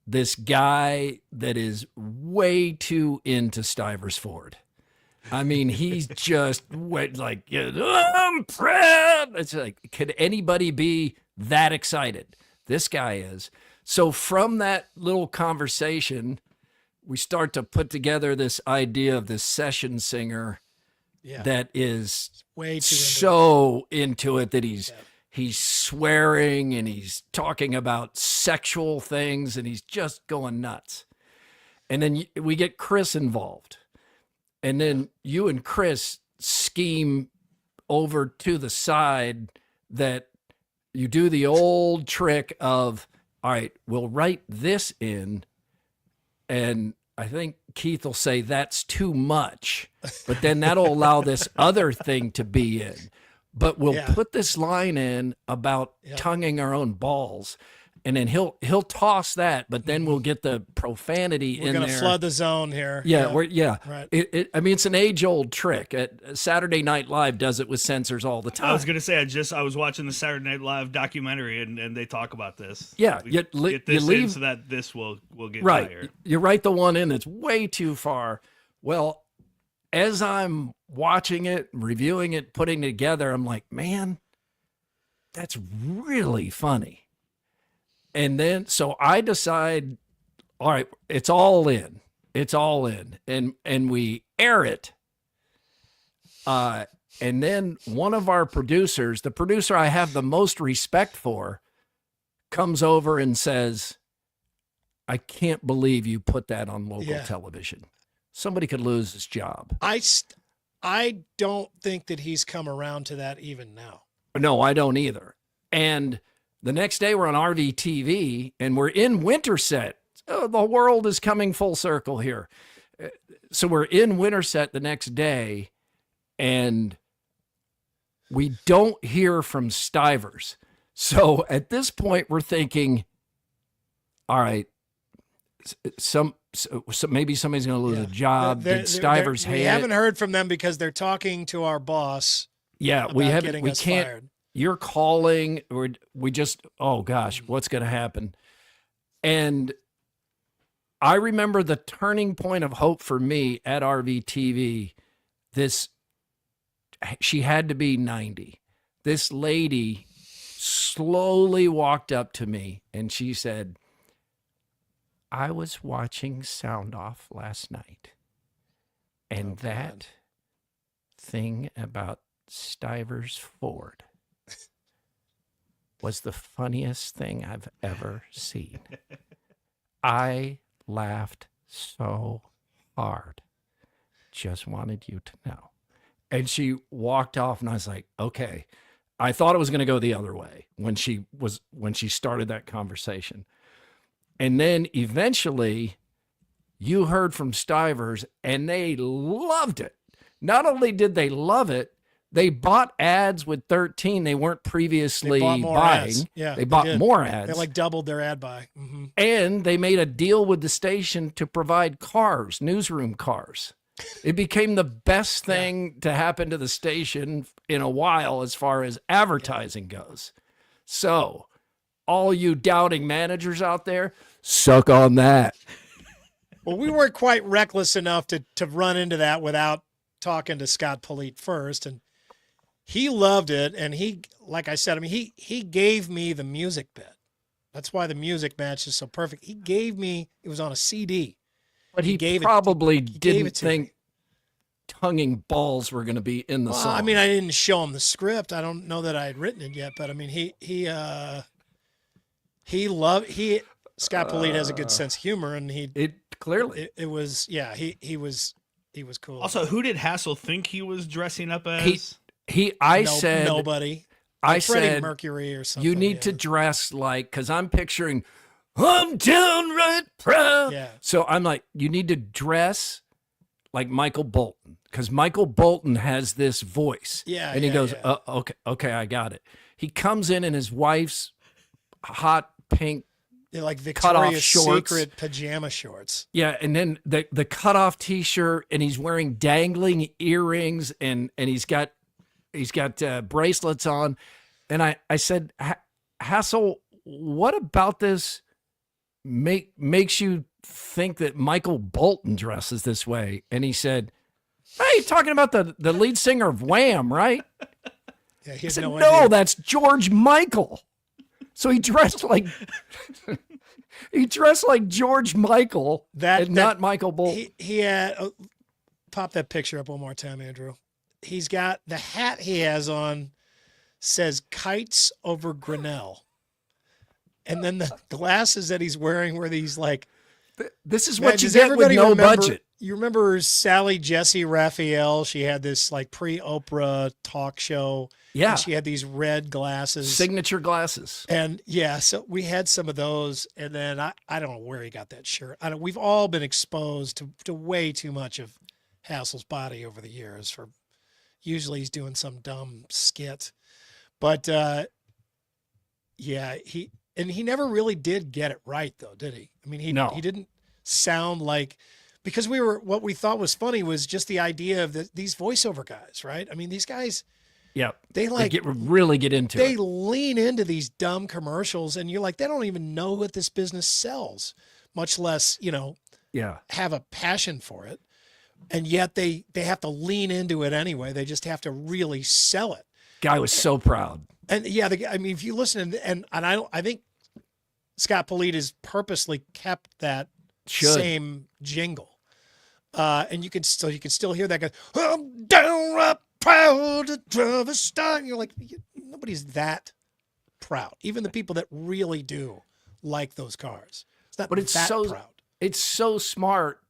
this guy that is way too into Stivers Ford. I mean, he's just went like, I'm proud. It's like, could anybody be that excited? This guy is. So from that little conversation, we start to put together this idea of this session singer that is way too so into it that he's swearing and he's talking about sexual things and he's just going nuts. And then we get Chris involved. And then you and Chris scheme over to the side that you do the old trick of, all right, we'll write this in, and I think Keith will say that's too much, but then that'll allow this other thing to be in. But we'll put this line in about tonguing our own balls, and then he'll toss that, but then we'll get the profanity in there. We're going to flood the zone here. Yeah, Right. I mean, it's an age-old trick. Saturday Night Live does it with censors all the time. I was going to say, I was watching the Saturday Night Live documentary, and they talk about this. Yeah, get this in so that this will get fired. You write the one in that's way too far. Well, as I'm watching it, reviewing it, putting it together, I'm like, man, that's really funny. And then, so I decide, all right, it's all in. It's all in. And we air it. And then one of our producers, the producer I have the most respect for, comes over and says, I can't believe you put that on local television. Somebody could lose his job. I don't think that he's come around to that even now. No, I don't either. And the next day we're on RVTV and we're in Winterset. Oh, the world is coming full circle here. So we're in Winterset the next day and we don't hear from Stivers. So at this point we're thinking, all right, maybe somebody's going to lose a job. Did Stivers hate it? We haven't heard from them because they're talking to our boss. Yeah, we can't. Fired. You're calling, or we just, oh gosh, what's going to happen? And I remember the turning point of hope for me at RVTV. She had to be 90. This lady slowly walked up to me and she said, I was watching SoundOff last night, and that thing about Stivers Ford was the funniest thing I've ever seen. I laughed so hard. Just wanted you to know. And she walked off, and I was like, okay. I thought it was going to go the other way when she started that conversation. And then eventually you heard from Stivers and they loved it. Not only did they love it, they bought ads with 13 they weren't previously buying. Ads. Yeah, they bought more ads. They like doubled their ad buy. Mm-hmm. And they made a deal with the station to provide cars, newsroom cars. It became the best thing to happen to the station in a while as far as advertising goes. So all you doubting managers out there, suck on that. Well, we weren't quite reckless enough to run into that without talking to Scott Polite first. And he loved it. And he, like I said, I mean, he gave me the music bit. That's why the music match is so perfect. He gave me, it was on a CD. But he probably didn't think tonguing balls were going to be in the song. I mean, I didn't show him the script. I don't know that I had written it yet, but I mean, Scott Polite has a good sense of humor, and it was cool. Also, who did Hassel think he was dressing up as? Said nobody. I Freddie said Mercury or something. You need to dress like, because I'm picturing, I'm downright proud. Yeah. So I'm like, you need to dress like Michael Bolton, because Michael Bolton has this voice. Yeah. And he goes, okay, I got it. He comes in his wife's hot pink like cutoff Victoria's shorts. Secret pajama shorts. Yeah, and then the cutoff T-shirt, and he's wearing dangling earrings, and he's got bracelets on. And I said, Hassel, what about this makes you think that Michael Bolton dresses this way? And he said, hey, you're talking about the lead singer of Wham, right? Yeah, he I had said, no no, idea. that's George Michael. So he dressed like He dressed like George Michael, not Michael Bull. He had pop that picture up one more time, Andrew. He's got the hat he has on says "Kites over Grinnell," and then the glasses that he's wearing were these like. This is what you get with no budget. You remember Sally Jesse Raphael? She had this like pre-Oprah talk show. Yeah. And she had these red glasses. Signature glasses. And yeah, so we had some of those. And then I don't know where he got that shirt. We've all been exposed to way too much of Hassel's body over the years. For usually he's doing some dumb skit. But yeah, he never really did get it right though, did he? I mean, he didn't sound like, because what we thought was funny was just the idea of these voiceover guys, right? I mean, these guys, yeah, they really get into it. They lean into these dumb commercials, and you're like, they don't even know what this business sells, much less, have a passion for it. And yet they have to lean into it anyway. They just have to really sell it. Guy was so proud. And yeah, I mean, if you listen and I think Scott Polite has purposely kept that same jingle. And you can still hear that guy. I'm downright proud to drive a star. And you're like, nobody's that proud. Even the people that really do like those cars. It's not that proud. It's so smart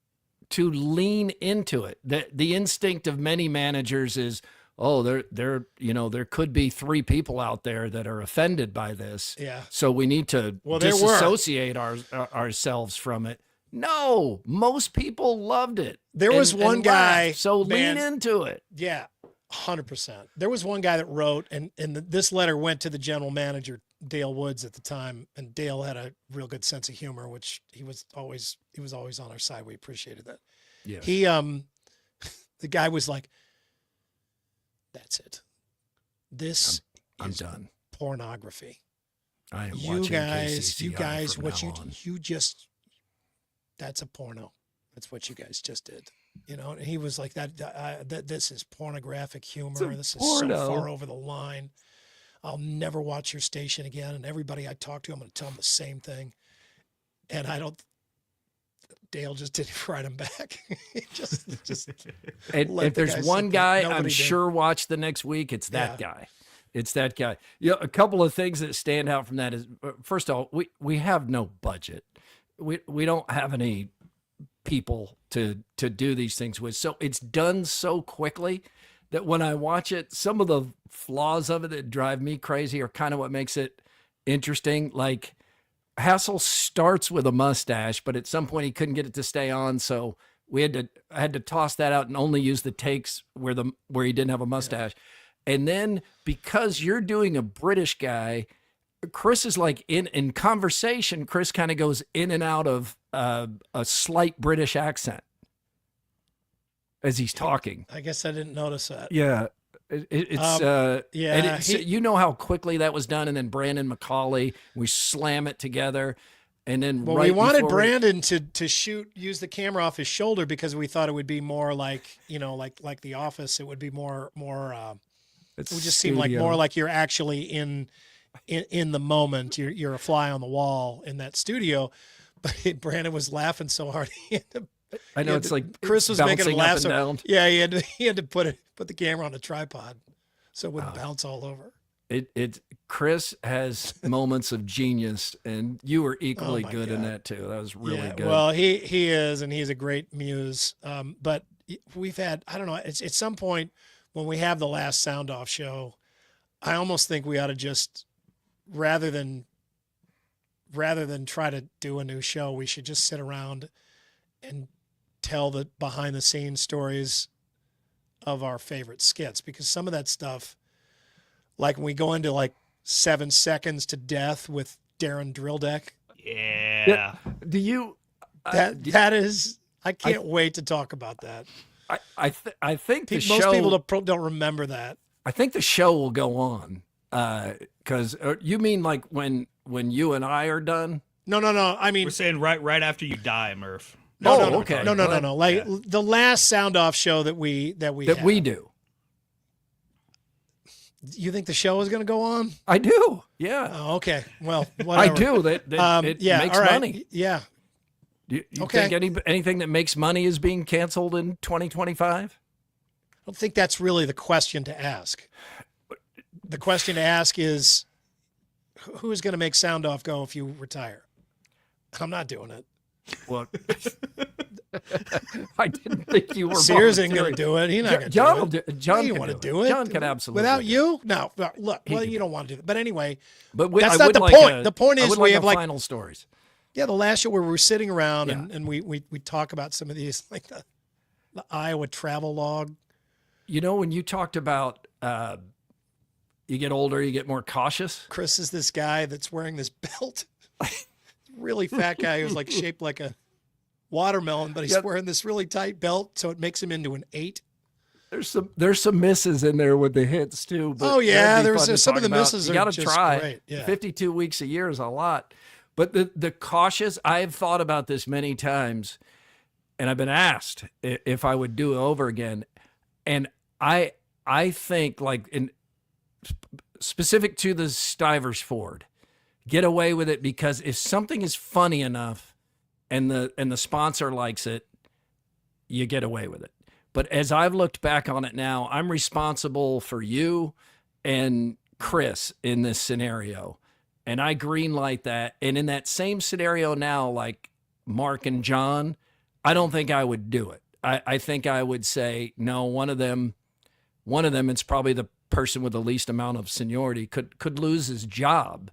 to lean into it. The instinct of many managers is, there could be 3 people out there that are offended by this. Yeah. So we need to disassociate ourselves from it. No, most people loved it. There was one guy. So lean into it. Yeah, 100%. There was one guy that wrote, and this letter went to the general manager, Dale Woods, at the time, and Dale had a real good sense of humor, which he was always on our side. We appreciated that. Yeah. He the guy was like, "That's it. This is done. Pornography. I am you watching guys, KCCI what from you just, that's a porno. That's what you guys just did." And he was like, that this is pornographic humor. This is so far over the line. I'll never watch your station again. And everybody I talk to, I'm going to tell them the same thing. And Dale just didn't write him back. just and if there's one guy I'm sure watch the next week, it's that guy. It's that guy. A couple of things that stand out from that is, first of all, we have no budget. We don't have any people to do these things with. So it's done so quickly that when I watch it, some of the flaws of it that drive me crazy are kind of what makes it interesting. Like Hassel starts with a mustache, but at some point he couldn't get it to stay on. So I had to toss that out and only use the takes where he didn't have a mustache. Yeah. And then because you're doing a British guy, Chris is like in conversation, Chris kind of goes in and out of a slight British accent as he's talking. I guess I didn't notice that. Yeah. You know how quickly that was done. And then Brandon McCauley, we slam it together. And then we wanted Brandon to use the camera off his shoulder because we thought it would be more like, like The Office. It would be more, it would just seem like more like you're actually in the moment. You're a fly on the wall in that studio. But Brandon was laughing so hard. Chris was making him laugh. Down. Yeah, he had to put the camera on a tripod so it wouldn't bounce all over. Chris has moments of genius, and you were equally good in that too. That was really good. Well, he is, and he's a great muse. But we've had, I don't know, at some point when we have the last SoundOff show, I almost think we ought to just, rather than try to do a new show, we should just sit around and tell the behind the scenes stories of our favorite skits, because some of that stuff, like when we go into like 7 Seconds to Death with Darren Drilldeck. Yeah. Do you? That is, I can't wait to talk about that. I think the most show, people don't remember that. I think the show will go on. Because you mean like when you and I are done? No. I mean, we're saying right after you die, Murph. No. Okay. No. Like the last SoundOff show that we do. You think the show is going to go on? I do. Yeah. Oh, okay. Well, whatever. I do. That it makes money. Yeah. You think anything that makes money is being canceled in 2025? I don't think that's really the question to ask. The question to ask is, who is going to make SoundOff go if you retire? I'm not doing it. Well, I didn't think you were. Sears ain't going to do it. He's not going to do it. John you can want to do do it. it. John can absolutely. Without you? No. Look, you don't want to do that. But anyway, that's not the point. The point is we have final stories. Yeah, the last show where we were sitting around and we talk about some of these, like the Iowa travel log. You know, when you talked about you get older, you get more cautious. Chris is this guy that's wearing this belt. Really fat guy who's like shaped like a watermelon, but he's wearing this really tight belt, so it makes him into an 8. There's some misses in there with the hits too. But there's some of the misses. You got to try. Great. Yeah. 52 weeks a year is a lot, but the cautious. I've thought about this many times, and I've been asked if I would do it over again, and I think like in specific to the Stivers Ford, get away with it because if something is funny enough and the sponsor likes it, you get away with it. But as I've looked back on it now, I'm responsible for you and Chris in this scenario. And I greenlight that. And in that same scenario now, like Mark and John, I don't think I would do it. I think I would say, no, one of them, it's probably the person with the least amount of seniority could lose his job.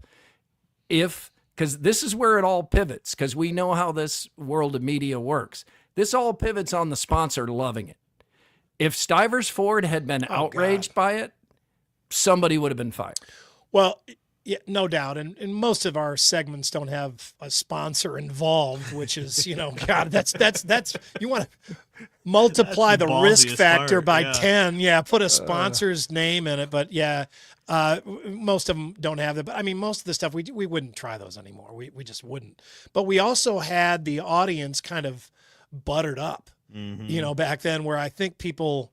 Because this is where it all pivots, because we know how this world of media works. This all pivots on the sponsor loving it. If Stivers Ford had been outraged by it, somebody would have been fired. Well, yeah, no doubt. And most of our segments don't have a sponsor involved, which is, God, that's you want to multiply the risk factor by 10. Yeah, put a sponsor's name in it. But yeah, most of them don't have that. But I mean, most of the stuff, we wouldn't try those anymore. We just wouldn't. But we also had the audience kind of buttered up, back then, where I think people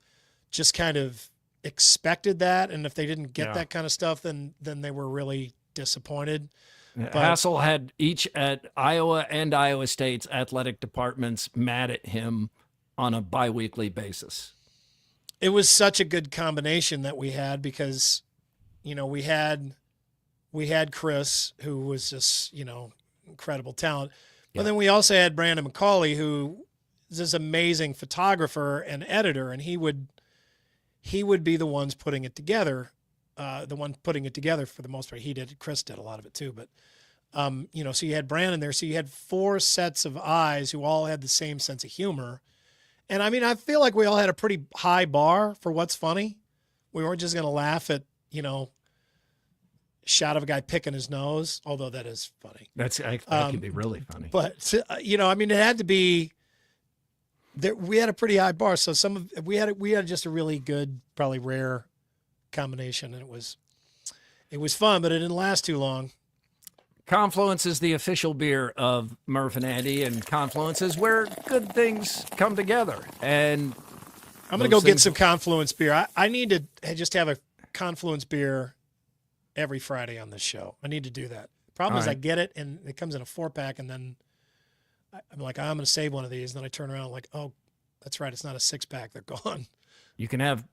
just kind of expected that, and if they didn't get that kind of stuff, then they were really disappointed. Hassel had each at Iowa and Iowa State's athletic departments mad at him on a biweekly basis. It was such a good combination that we had because, we had Chris, who was just, incredible talent. But then we also had Brandon McCauley, who is this amazing photographer and editor, and he would be the ones putting it together, for the most part. He did. Chris did a lot of it too. But, so you had Brandon there. So you had 4 sets of eyes who all had the same sense of humor. And I mean, I feel like we all had a pretty high bar for what's funny. We weren't just going to laugh at, shot of a guy picking his nose, although that is funny. That could be really funny. But, it had to be, we had a pretty high bar, so we had just a really good, probably rare combination, and it was fun, but it didn't last too long. Confluence is the official beer of Murph and Andy, and Confluence is where good things come together. And I'm going to go get some Confluence beer. I need to just have a Confluence beer every Friday on this show. I need to do that. Problem is I get it, and it comes in a 4-pack, and then I'm like, I'm going to save one of these. And then I turn around like, oh, that's right. It's not a 6-pack. They're gone. You can have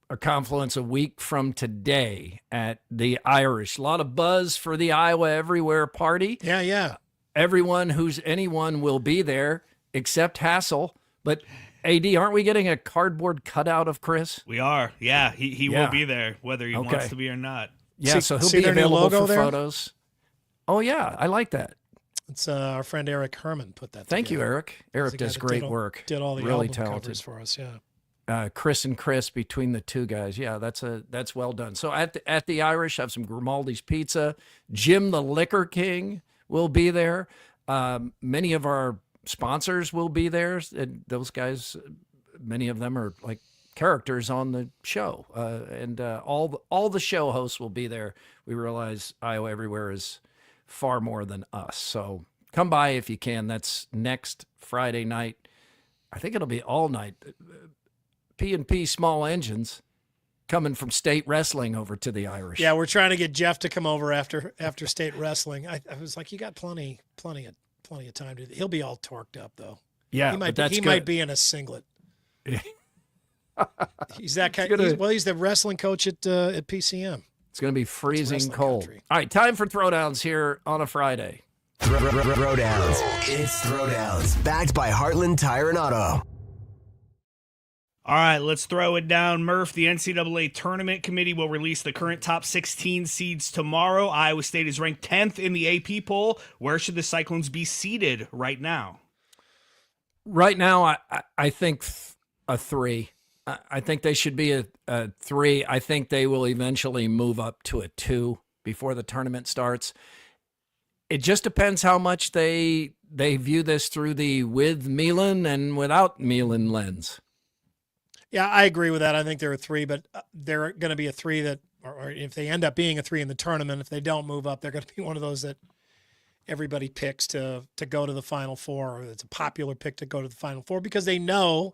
a Confluence a week from today at the Irish. A lot of buzz for the Iowa Everywhere party. Yeah. Anyone will be there except Hassel. But AD, aren't we getting a cardboard cutout of Chris? We are. Yeah, he will be there whether he wants to be or not. Yeah, so he'll be available for photos. Oh, yeah. I like that. It's our friend Eric Herman put that together. Thank you, Eric. Eric does great work. Did all the really album talented covers for us, yeah. Chris and Chris between the two guys. Yeah, that's well done. So at the Irish, have some Grimaldi's pizza. Jim the Liquor King will be there. Many of our sponsors will be there. And those guys, many of them are like characters on the show. And all the show hosts will be there. We realize Iowa Everywhere is far more than us. So come by if you can. That's next Friday night. I think it'll be all night. P&P Small Engines coming from state wrestling over to the Irish. Yeah, we're trying to get Jeff to come over after state wrestling. I was like, you got plenty of time to. He'll be all torqued up though. Yeah, he might. That's might be in a singlet. He's that kind. He's the wrestling coach at PCM. It's going to be freezing cold. Country. All right, time for Throwdowns here on a Friday. Throwdowns. It's Throwdowns. Backed by Heartland Tire and Auto. All right, let's throw it down. Murph, the NCAA Tournament Committee will release the current top 16 seeds tomorrow. Iowa State is ranked 10th in the AP poll. Where should the Cyclones be seated right now? Right now, I think a 3. I think they should be a 3. I think they will eventually move up to a 2 before the tournament starts. It just depends how much they view this through the with Milan and without Milan lens. Yeah, I agree with that. I think they're a 3, but they're going to be a 3 that, or if they end up being a 3 in the tournament, if they don't move up, they're going to be one of those that everybody picks to go to the Final Four, or it's a popular pick to go to the Final Four because they know,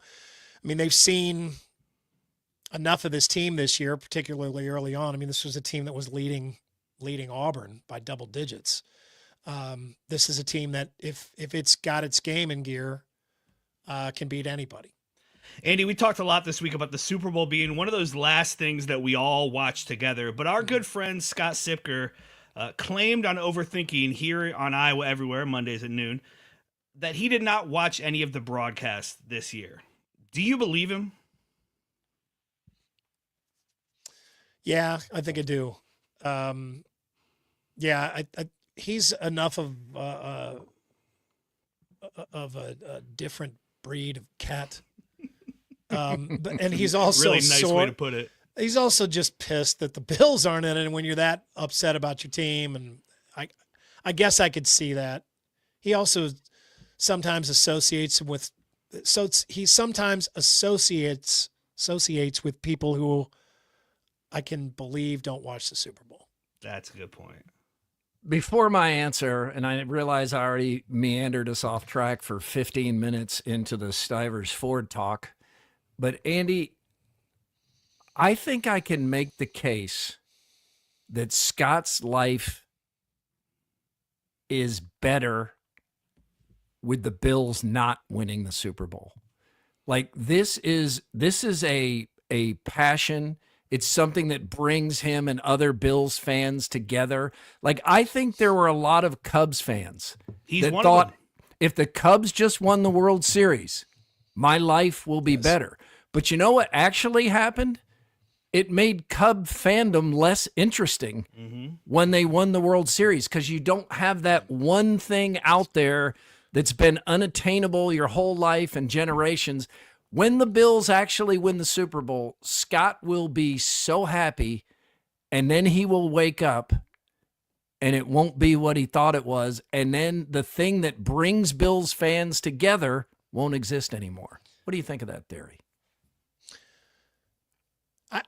I mean, they've seen enough of this team this year, particularly early on. I mean, this was a team that was leading Auburn by double digits. This is a team that if it's got its game in gear, can beat anybody. Andy, we talked a lot this week about the Super Bowl being one of those last things that we all watch together, but our good friend Scott Sipker claimed on Overthinking here on Iowa Everywhere, Mondays at noon, that he did not watch any of the broadcasts this year. Do you believe him? Yeah, I think I do. He's enough of a different breed of cat. And he's also really nice way to put it. He's also just pissed that the Bills aren't in it, and when you're that upset about your team, and I guess I could see that. He also sometimes associates with with people who I can believe don't watch the Super Bowl. That's a good point. Before my answer, and I realize I already meandered us off track for 15 minutes into the Stivers Ford talk, but Andy, I think I can make the case that Scott's life is better with the Bills not winning the Super Bowl. Like this is a passion. It's something that brings him and other Bills fans together. Like I think there were a lot of Cubs fans that thought if the Cubs just won the World Series, my life will be better. But you know what actually happened? It made Cub fandom less interesting when they won the World Series because you don't have that one thing out there that's been unattainable your whole life and generations. When the Bills actually win the Super Bowl, Scott will be so happy, and then he will wake up, and it won't be what he thought it was, and then the thing that brings Bills fans together won't exist anymore. What do you think of that theory?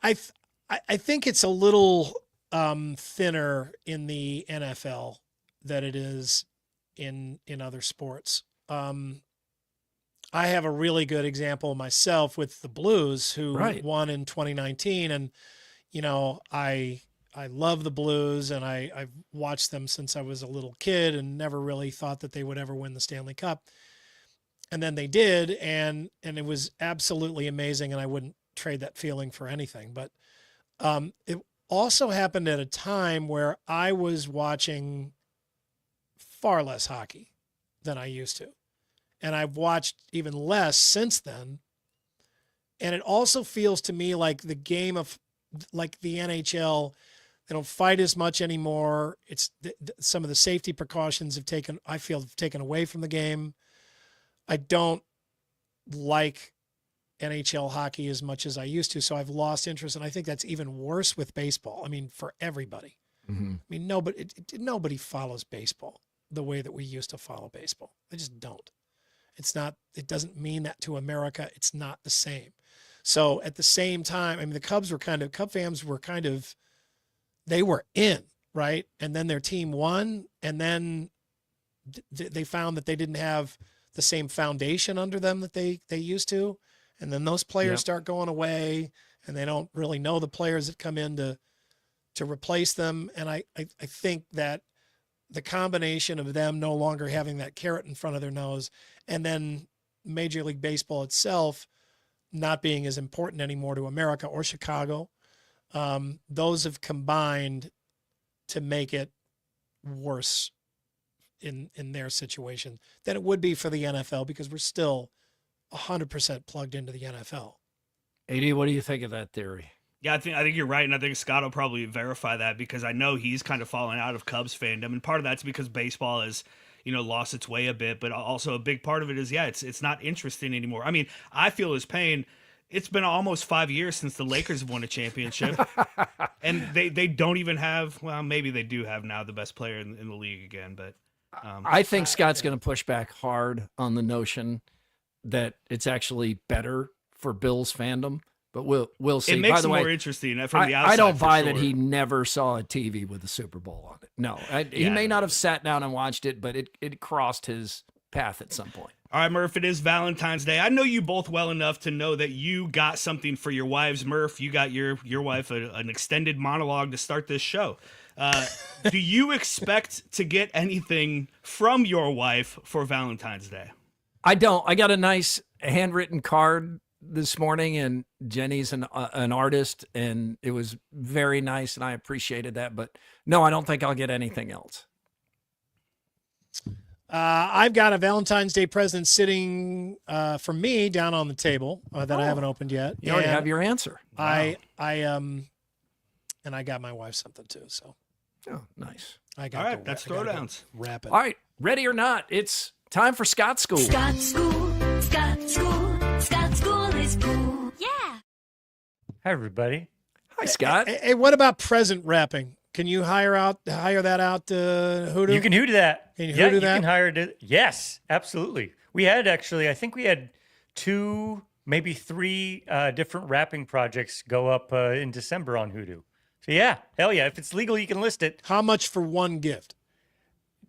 I think it's a little thinner in the NFL than it is in other sports. I have a really good example myself with the Blues, who won in 2019, and I love the Blues, and I've watched them since I was a little kid, and never really thought that they would ever win the Stanley Cup, and then they did, and it was absolutely amazing, and I wouldn't trade that feeling for anything. But it also happened at a time where I was watching far less hockey than I used to. And I've watched even less since then. And it also feels to me like the game of like the NHL, they don't fight as much anymore. It's some of the safety precautions have taken away from the game. I don't like NHL hockey as much as I used to, so I've lost interest, and I think that's even worse with baseball. I mean, for everybody. I mean, nobody follows baseball the way that we used to follow baseball. They just don't. It doesn't mean that to America. It's not the same. So at the same time, I mean, the Cub fans were they were in, right? And then their team won, and then they found that they didn't have the same foundation under them that they used to. And then those players start going away, and they don't really know the players that come in to replace them. And I think that the combination of them no longer having that carrot in front of their nose, and then Major League Baseball itself not being as important anymore to America or Chicago, those have combined to make it worse in their situation than it would be for the NFL, because we're still 100% plugged into the NFL. AD, what do you think of that theory? Yeah, I think you're right, and I think Scott will probably verify that, because I know he's kind of fallen out of Cubs fandom, and part of that's because baseball has, lost its way a bit, but also a big part of it is, it's not interesting anymore. I mean, I feel his pain. It's been almost 5 years since the Lakers have won a championship, and they don't even have, well, maybe they do have now the best player in the league again, but I think Scott's going to push back hard on the notion that it's actually better for Bills fandom. But we'll see. It makes By the it way, more interesting from the outside. I don't buy for that sure. he never saw a TV with the Super Bowl on it. No, he may not have sat down and watched it, but it crossed his path at some point. All right, Murph, it is Valentine's Day. I know you both well enough to know that you got something for your wives. Murph, you got your wife an extended monologue to start this show. Do you expect to get anything from your wife for Valentine's Day? I don't. I got a nice handwritten card this morning, and Jenny's an artist, and it was very nice, and I appreciated that. But no, I don't think I'll get anything else. I've got a Valentine's Day present sitting for me down on the table that I haven't opened yet. You already have your answer. Wow. And I got my wife something too. So, nice. I got all right, that's throwdowns. Wrap it. All right, ready or not, it's time for Scott School. Scott School, Scott School, Scott School is cool. Yeah. Hi, everybody. Hi, Scott. Hey, what about present wrapping? Can you hire that out to Hoodoo? You can Hoodoo that. Can you yeah, Hoodoo you that? can hire it. Yes, absolutely. We had I think we had 2, maybe 3 different wrapping projects go up in December on Hoodoo. So yeah, hell yeah. If it's legal, you can list it. How much for one gift?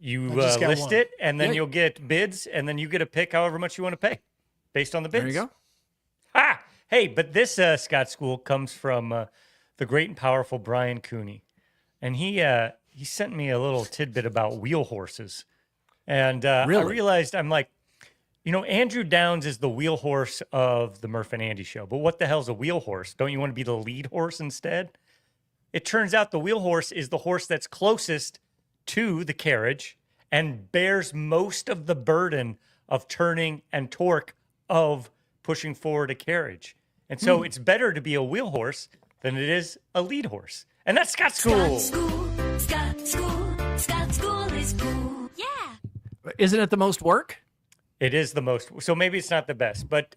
You just got list one. it, and then you'll get bids, and then you get to pick however much you want to pay based on the bids. There you go. Ah, hey, but this Scott School comes from the great and powerful Brian Cooney. And he sent me a little tidbit about wheel horses. And Really? I realized, I'm like, Andrew Downs is the wheel horse of the Murph and Andy show. But what the hell's a wheel horse? Don't you want to be the lead horse instead? It turns out the wheel horse is the horse that's closest to the carriage and bears most of the burden of turning and torque of pushing forward a carriage. And so it's better to be a wheel horse than it is a lead horse. And that's Scott School. Scott School, Scott School is cool. Yeah. Isn't it the most work? It is the most. So maybe it's not the best. But,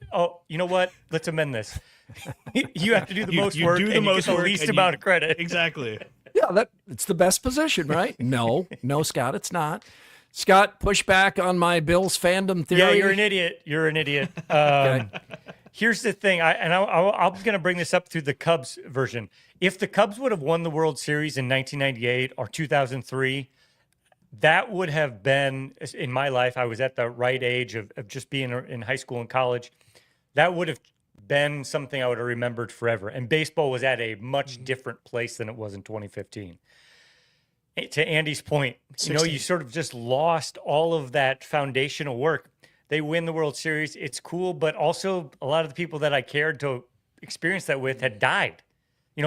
you know what? Let's amend this. You have to do the most work, and you get the least amount of credit. Exactly. Yeah, it's the best position, right? No, Scott, it's not. Scott, push back on my Bills fandom theory. Yeah, you're an idiot. You're an idiot. Here's the thing, I'm going to bring this up through the Cubs version. If the Cubs would have won the World Series in 1998 or 2003, that would have been, in my life, I was at the right age of just being in high school and college. That would have been something I would have remembered forever. And baseball was at a much different place than it was in 2015. To Andy's point, 16. you sort of just lost all of that foundational work. They win the World Series. It's cool, but also a lot of the people that I cared to experience that with had died.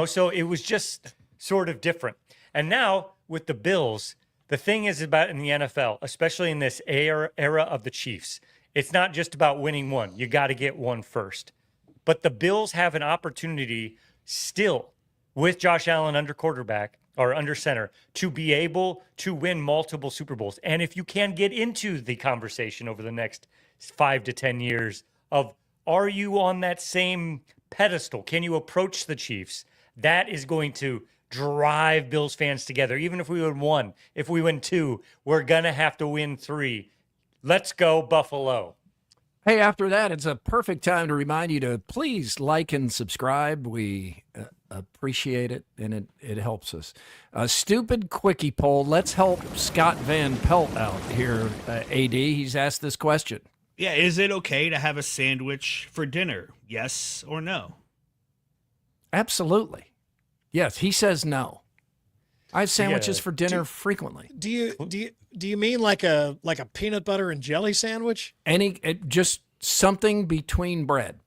So it was just sort of different. And now with the Bills, the thing is about in the NFL, especially in this era of the Chiefs, it's not just about winning one. You got to get one first. But the Bills have an opportunity still with Josh Allen under quarterback or under center to be able to win multiple Super Bowls. And if you can get into the conversation over the next 5 to 10 years of, are you on that same pedestal? Can you approach the Chiefs? That is going to drive Bills fans together. Even if we win 1, if we win 2, we're going to have to win 3. Let's go Buffalo. Hey, after that, it's a perfect time to remind you to please like and subscribe. We appreciate it, and it helps us. A stupid quickie poll. Let's help Scott Van Pelt out here, AD. He's asked this question. Yeah, is it okay to have a sandwich for dinner? Yes or no? Absolutely. Yes, he says no. I have sandwiches for dinner frequently. Do you mean like a peanut butter and jelly sandwich? Just something between bread.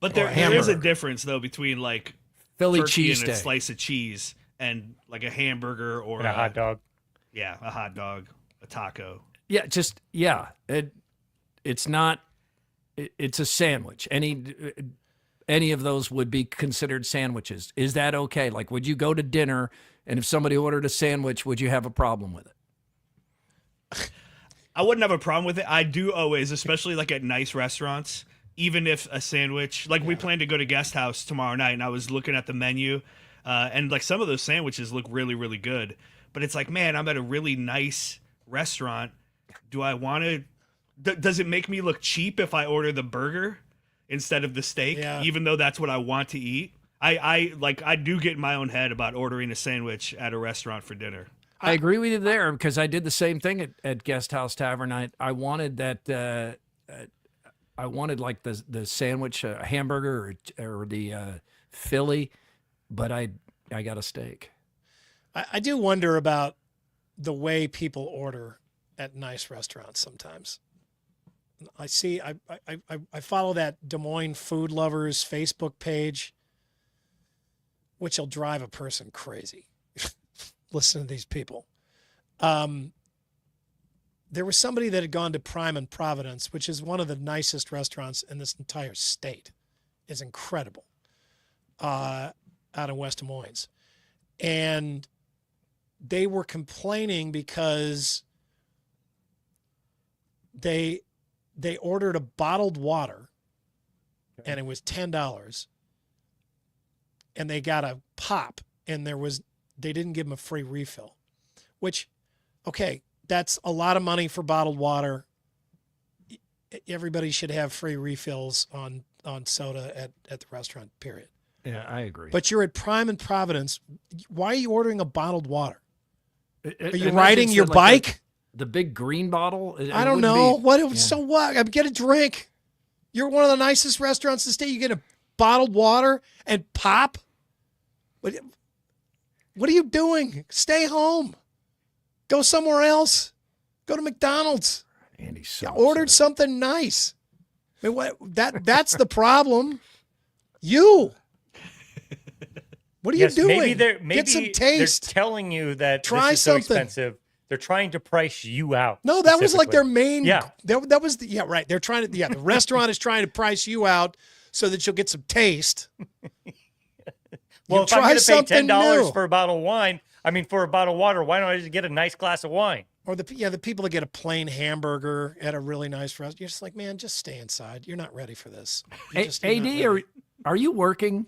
But there is a difference though between like Philly turkey and a cheesesteak. slice of cheese and like a hamburger or And a hot dog. Yeah, a hot dog, a taco. Yeah, it's not. It's a sandwich. Any of those would be considered sandwiches. Is that okay? Like, would you go to dinner and if somebody ordered a sandwich, would you have a problem with it? I wouldn't have a problem with it. I do always, especially like at nice restaurants, even if a sandwich, like we plan to go to Guest House tomorrow night, and I was looking at the menu, and like some of those sandwiches look really, really good. But it's like, man, I'm at a really nice restaurant. Do I want to? Does it make me look cheap if I order the burger instead of the steak, even though that's what I want to eat? I do get in my own head about ordering a sandwich at a restaurant for dinner. I agree with you there because I did the same thing at Guest House Tavern. I wanted that. I wanted like the sandwich, hamburger, or the Philly, but I got a steak. I do wonder about the way people order at nice restaurants sometimes. I follow that Des Moines Food Lovers Facebook page, which will drive a person crazy. Listen to these people. There was somebody that had gone to Prime in Providence, which is one of the nicest restaurants in this entire state. It's incredible. Out in West Des Moines. And they were complaining because they ordered a bottled water and it was $10 and they got a pop and they didn't give them a free refill, which, okay, that's a lot of money for bottled water. Everybody should have free refills on soda at the restaurant, period. Yeah, I agree. But you're at Prime in Providence. Why are you ordering a bottled water? Are you Imagine riding your like bike? The big green bottle? I don't know. So what? Get a drink. You're one of the nicest restaurants in the state. You get a bottled water and pop? What are you doing? Stay home. Go somewhere else. Go to McDonald's. Andy's so ordered something nice. I mean, that's the problem. You. What are you doing? Maybe Get some taste. They're telling you that Try this is so something. expensive. They're trying to price you out. No, that was like their main. Yeah. That was right. They're trying to. Yeah, the restaurant is trying to price you out so that you'll get some taste. Well, if I'm try going to pay something $10 new. for a bottle of wine, for a bottle of water, why don't I just get a nice glass of wine? Or the people that get a plain hamburger at a really nice restaurant. You're just like, man, just stay inside. You're not ready for this. AD, are you working?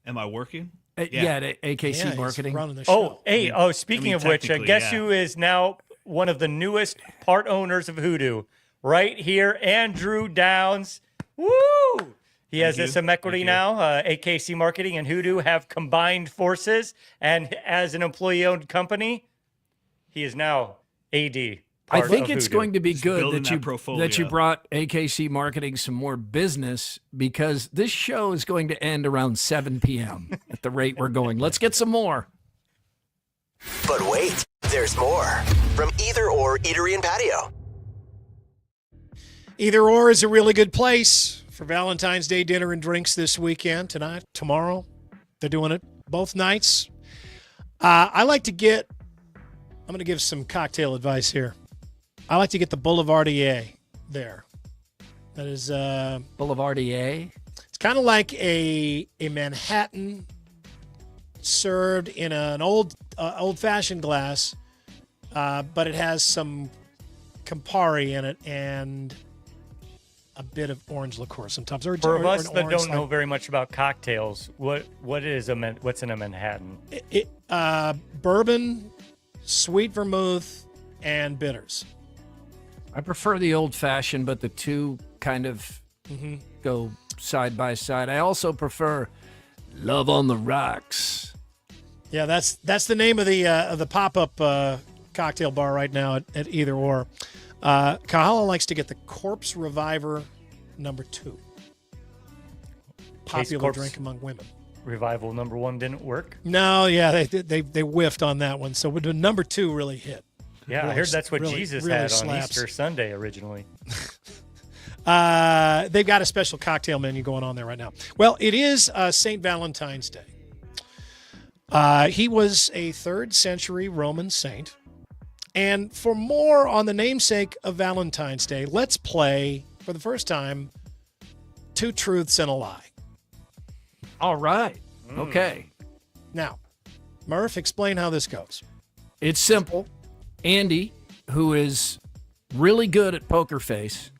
Am I working? Yeah, at AKC Marketing. Running the show. Speaking of which, guess who is now one of the newest part owners of Hoodoo? Right here, Andrew Downs. Woo! He has some equity now. AKC Marketing and Hoodoo have combined forces, and as an employee-owned company, he is now AD. I think it's Hoodoo. going to be good that you portfolio. brought AKC Marketing some more business because this show is going to end around 7 p.m. at the rate we're going. Let's get some more. But wait, there's more from Either Or Eatery and Patio. Either Or is a really good place for Valentine's Day dinner and drinks this weekend, tonight, tomorrow. They're doing it both nights. I'm going to give some cocktail advice here. I like to get the Boulevardier there. That is Boulevardier. It's kind of like a Manhattan served in an old-fashioned glass, but it has some Campari in it and a bit of orange liqueur sometimes. For us that don't know very much about cocktails, what's in a Manhattan? Bourbon, sweet vermouth, and bitters. I prefer the old-fashioned, but the two kind of go side by side. I also prefer Love on the Rocks. Yeah, that's the name of the pop-up cocktail bar right now at Either Or. Kahala likes to get the Corpse Reviver #2. Popular drink among women. Revival number 1 didn't work. No, yeah, they whiffed on that one. So the number 2 really hit. Yeah, really, I heard that's what really, Jesus really had slaps. on Easter Sunday originally. They've got a special cocktail menu going on there right now. Well, it is St. Valentine's Day. He was a 3rd century Roman saint. And for more on the namesake of Valentine's Day, let's play, for the first time, 2 Truths and a Lie. All right. Okay. Now, Murph, explain how this goes. It's simple. Andy, who is really good at poker face,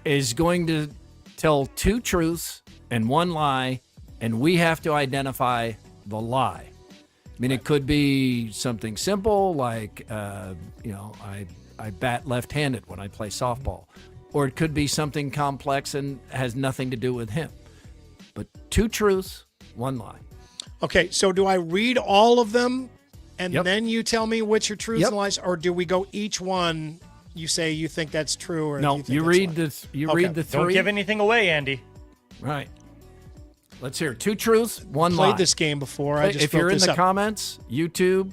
is going to tell 2 truths and 1 lie, and we have to identify the lie. I mean, it could be something simple like, I bat left-handed when I play softball. Or it could be something complex and has nothing to do with him. But 2 truths, 1 lie. Okay, so do I read all of them and Yep. then you tell me which are truths Yep. and lies, or do we go each one? You say you think that's true, or No, you, think you that's read lie? the you Okay. read the 3. Don't give anything away, Andy. Right. Let's hear it. 2 truths, 1 lie. Played this game before. I just if you're wrote in this the up. comments, YouTube,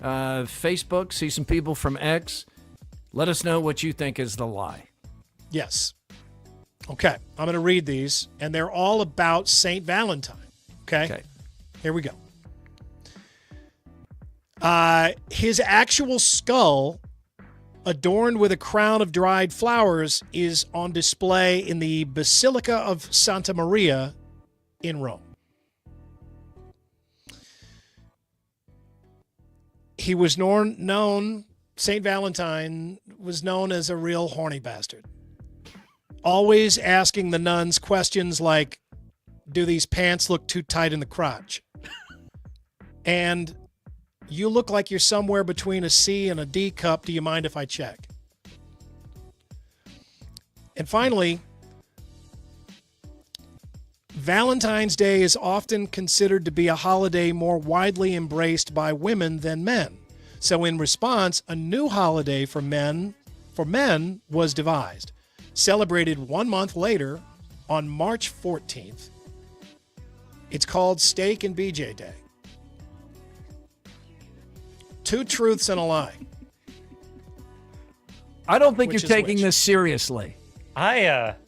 Facebook, see some people from X, let us know what you think is the lie. Yes. Okay, I'm going to read these, and they're all about St. Valentine. Okay? Here we go. His actual skull, adorned with a crown of dried flowers, is on display in the Basilica of Santa Maria in Rome. He was known, St. Valentine was known as a real horny bastard. Always asking the nuns questions like, do these pants look too tight in the crotch? And you look like you're somewhere between a C and a D cup. Do you mind if I check? And finally, Valentine's Day is often considered to be a holiday more widely embraced by women than men. So in response, a new holiday for men was devised, celebrated 1 month later on March 14th. It's called Steak and BJ Day. 2 truths and a lie. I don't think Which you're is taking which? this seriously. I'm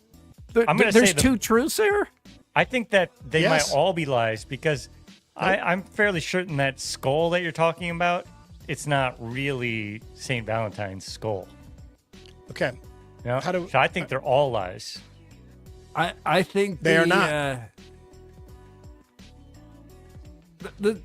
going to say There's 2 truths there? I think that they Yes. might all be lies because I'm fairly certain that skull that you're talking about, it's not really St. Valentine's skull. Okay. Yeah. How do- So I think they're all lies. I think They are not. The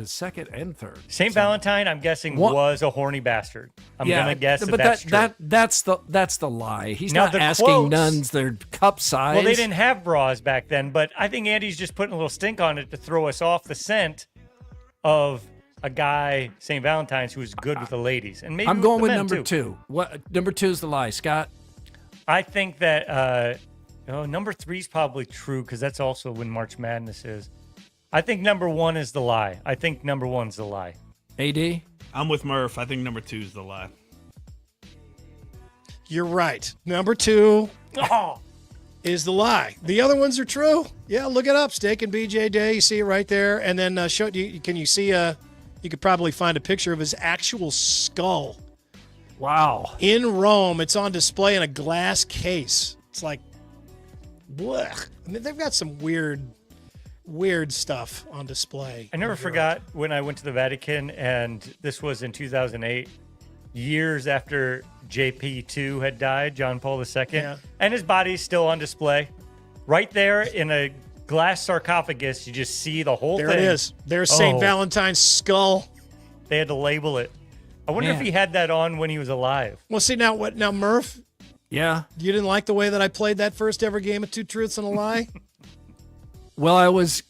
second and third. St. Valentine, I'm guessing, What? was a horny bastard. I'm gonna guess but that's true. that's the lie. He's Now, not the asking quotes- nuns their cup size. Well, they didn't have bras back then, but I think Andy's just putting a little stink on it to throw us off the scent of a guy, St. Valentine's, who was good with the ladies. And maybe I'm going the with men, number too. 2. What number 2 is the lie, Scott? I think that number 3 is probably true because that's also when March Madness is. I think number 1 is the lie. I think number 1's the lie. AD? I'm with Murph. I think number 2 is the lie. You're right. Number 2 is the lie. The other ones are true. Yeah, look it up. Steak and BJ Day. You see it right there. And then can you see you could probably find a picture of his actual skull. Wow. In Rome. It's on display in a glass case. It's like, blech. I mean, they've got some weird stuff on display. I never forgot when I went to the Vatican, and this was in 2008, years after JP2 had died, John Paul II, Yeah. and his body's still on display. Right there in a glass sarcophagus, you just see the whole There thing. it is. There's St. Oh. Valentine's skull. They had to label it. I wonder if Man. he had that on when he was alive. Well, see, now, Murph? Yeah. You didn't like the way that I played that first ever game of 2 truths and a lie? Well, I was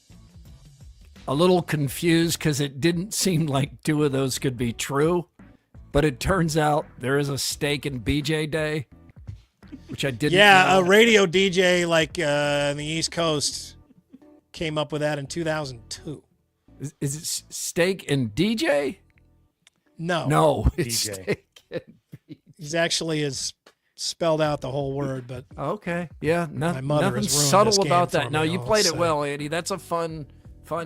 a little confused because it didn't seem like 2 of those could be true. But it turns out there is a Steak and BJ Day, which I didn't know. A radio DJ in the East Coast came up with that in 2002. Is it Steak and DJ? No. No, it's DJ. Steak and He's actually his spelled out the whole word, but okay, yeah, my mother nothing has ruined subtle this game about for that. No, me, you I'll played say. it well, Andy. That's a fun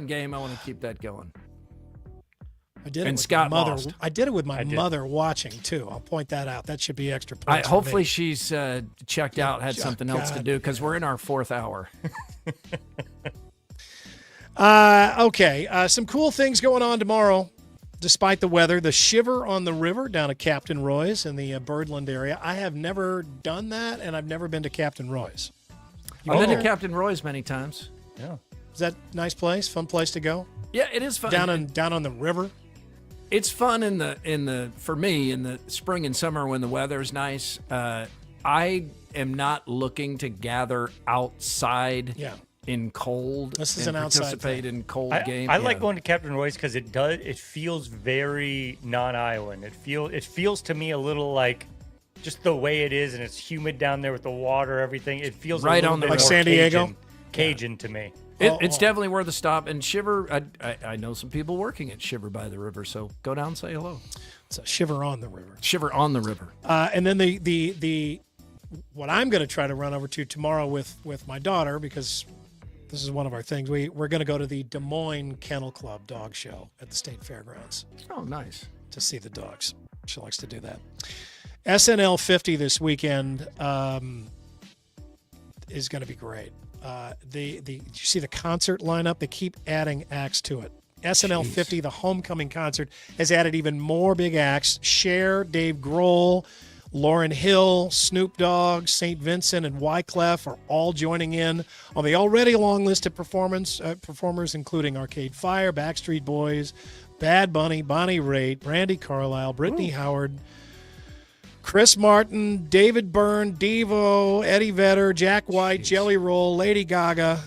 game. I want to keep that going. I did it And with Scott my mother. lost. I did it with my I did. mother watching too. I'll point that out. That should be extra points. for Hopefully me. she's checked out, had something else to God. do, because we're in our 4th hour. Okay, some cool things going on tomorrow, despite the weather. The Shiver on the River down at Captain Roy's in the Birdland area. I have never done that, and I've never been to Captain Roy's. I've been to Captain Roy's many times. Yeah. Is that a nice place? Fun place to go? Yeah, it is fun. Down on the river? It's fun for me in the spring and summer when the weather's nice. I am not looking to gather outside in cold. This is and an outside participate thing. in cold games. I like going to Captain Roy's because it feels very non-Iowan. It feels to me a little like just the way it is, and it's humid down there with the water, everything. It feels Right a little on the bit river. more San Diego? Cajun to me. It's definitely worth a stop. And Shiver, I know some people working at Shiver by the river, so go down and say hello. It's a Shiver on the River. Shiver on the river. And then the what I'm going to try to run over to tomorrow with my daughter, because this is one of our things. We're going to go to the Des Moines Kennel Club dog show at the State Fairgrounds. Oh, nice. To see the dogs. She likes to do that. SNL 50 this weekend is going to be great. Did you see the concert lineup? They keep adding acts to it. SNL 50, the homecoming concert, has added even more big acts. Cher, Dave Grohl, Lauryn Hill, Snoop Dogg, St. Vincent, and Wyclef are all joining in on the already long list of performers, including Arcade Fire, Backstreet Boys, Bad Bunny, Bonnie Raitt, Brandy Carlisle, Brittany Howard, Chris Martin, David Byrne, Devo, Eddie Vedder, Jack White, Jelly Roll, Lady Gaga,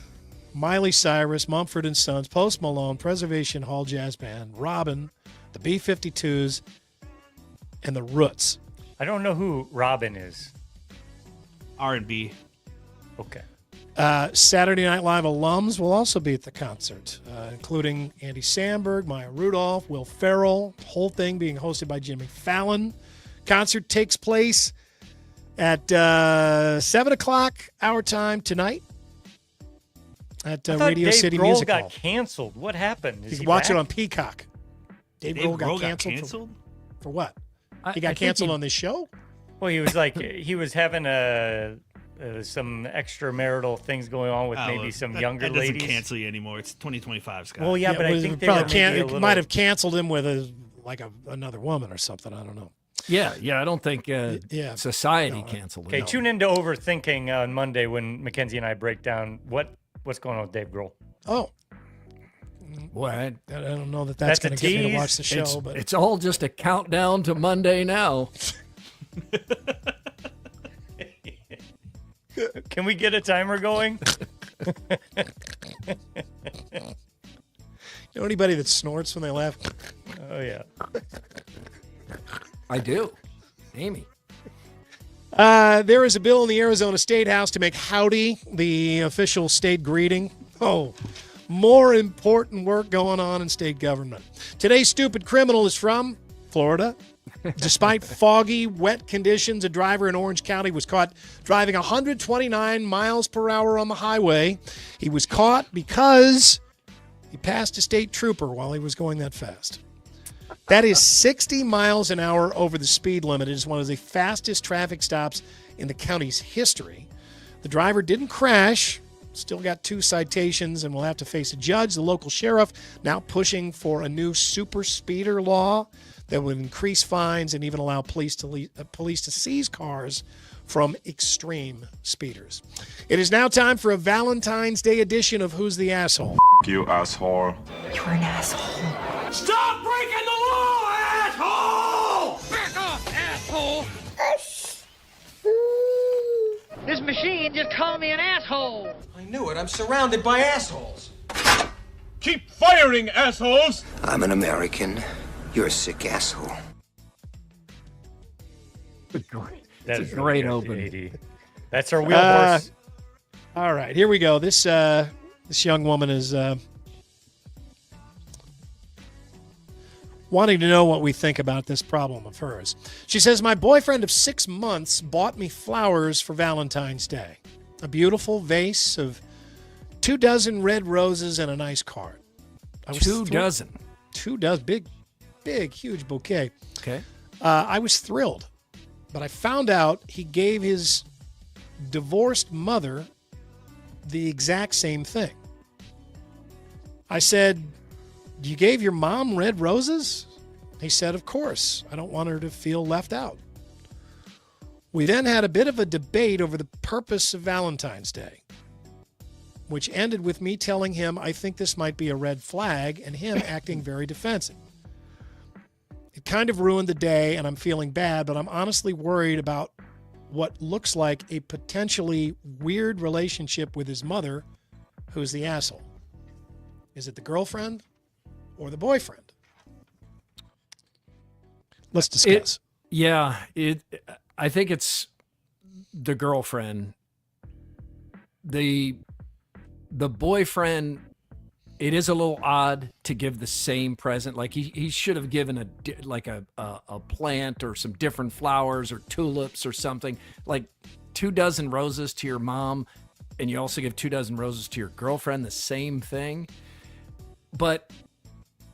Miley Cyrus, Mumford & Sons, Post Malone, Preservation Hall Jazz Band, Robin, the B-52s, and the Roots. I don't know who Robin is. R&B. Okay. Saturday Night Live alums will also be at the concert, including Andy Samberg, Maya Rudolph, Will Ferrell, the whole thing being hosted by Jimmy Fallon. Concert takes place at 7 o'clock our time tonight at I thought Radio Dave City Grohl Music got Hall. canceled. What happened? You Is can he watch back? it on Peacock. Dave Grohl got canceled? For what? He got canceled on this show? Well, he was like he was having some extramarital things going on with maybe some younger that doesn't ladies. cancel you anymore. It's 2025, Scott. Well, yeah, but I think they probably were maybe a it little... might have canceled him with another woman or something. I don't know. Yeah, I don't think society canceled it. Okay, tune into Overthinking on Monday when Mackenzie and I break down what's going on with Dave Grohl. Oh. Boy, I don't know that's going to get me to watch the show. But it's all just a countdown to Monday now. Can we get a timer going? You know anybody that snorts when they laugh? Oh, yeah. I do. Amy. There is a bill in the Arizona State House to make howdy the official state greeting. Oh, more important work going on in state government. Today's stupid criminal is from Florida. Despite foggy, wet conditions, a driver in Orange County was caught driving 129 miles per hour on the highway. He was caught because he passed a state trooper while he was going that fast. That is 60 miles an hour over the speed limit. It is one of the fastest traffic stops in the county's history. The driver didn't crash, still got 2 citations, and will have to face a judge. The local sheriff now pushing for a new super speeder law that would increase fines and even allow police to seize cars from extreme speeders. It is now time for a Valentine's Day edition of Who's the Asshole? You asshole. You're an asshole. Stop breaking the law, asshole! Back off, asshole! This machine just called me an asshole. I knew it. I'm surrounded by assholes. Keep firing, assholes! I'm an American. You're a sick asshole. That is a great open. AD. That's our wheelhorse. All right, here we go. This young woman is wanting to know what we think about this problem of hers. She says, my boyfriend of 6 months bought me flowers for Valentine's Day. A beautiful vase of 24 red roses and a nice card. I was 24. 24, big, huge bouquet. Okay. I was thrilled, but I found out he gave his divorced mother the exact same thing. I said, you gave your mom red roses? He said, of course. I don't want her to feel left out. We then had a bit of a debate over the purpose of Valentine's Day, which ended with me telling him I think this might be a red flag and him acting very defensive. It kind of ruined the day and I'm feeling bad, but I'm honestly worried about what looks like a potentially weird relationship with his mother, who's the asshole. Is it the girlfriend or the boyfriend? Let's discuss. I think it's the girlfriend. The boyfriend, it is a little odd to give the same present. Like he should have given a plant or some different flowers or tulips or something. Like 24 roses to your mom, and you also give 24 roses to your girlfriend, the same thing. But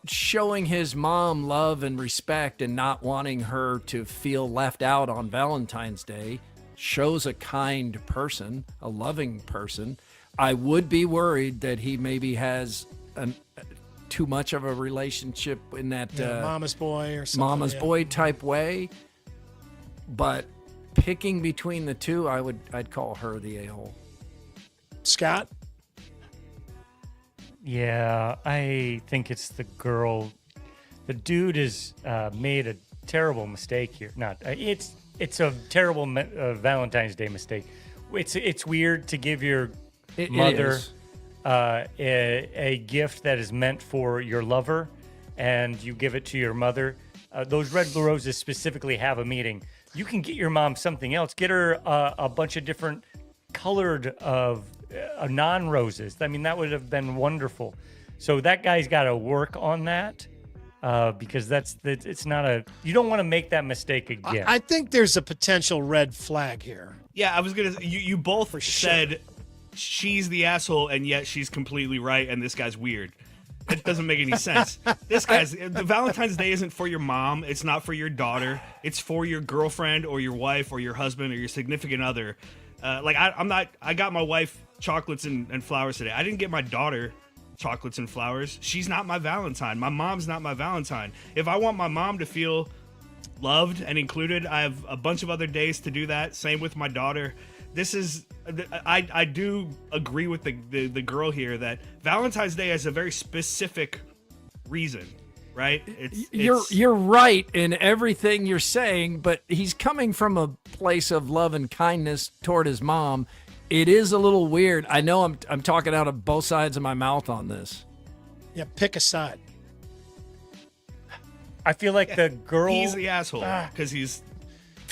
showing his mom love and respect and not wanting her to feel left out on Valentine's Day shows a kind person, a loving person. I would be worried that he maybe has too much of a relationship in that mama's boy or something. Mama's boy type way. But picking between the two, I'd call her the a-hole. Scott? Yeah, I think it's the girl. The dude has made a terrible mistake here. It's a terrible Valentine's Day mistake. It's weird to give your mother a gift that is meant for your lover, and you give it to your mother. Those red roses specifically have a meaning. You can get your mom something else. Get her a bunch of different colored non-roses. I mean, that would have been wonderful. So that guy's got to work on that because it's not you don't want to make that mistake again. I think there's a potential red flag here. Yeah, I was going to you both said she's the asshole and yet she's completely right and this guy's weird. It doesn't make any sense. The Valentine's Day isn't for your mom. It's not for your daughter. It's for your girlfriend or your wife or your husband or your significant other. I got my wife chocolates and flowers today. I didn't get my daughter chocolates and flowers. She's not my Valentine. My mom's not my Valentine. If I want my mom to feel loved and included, I have a bunch of other days to do that. Same with my daughter. I do agree with the girl here that Valentine's Day has a very specific reason, right? You're right in everything you're saying, but he's coming from a place of love and kindness toward his mom. It is a little weird. I know I'm talking out of both sides of my mouth on this. Yeah, pick a side. I feel like the girl. He's the asshole because he's.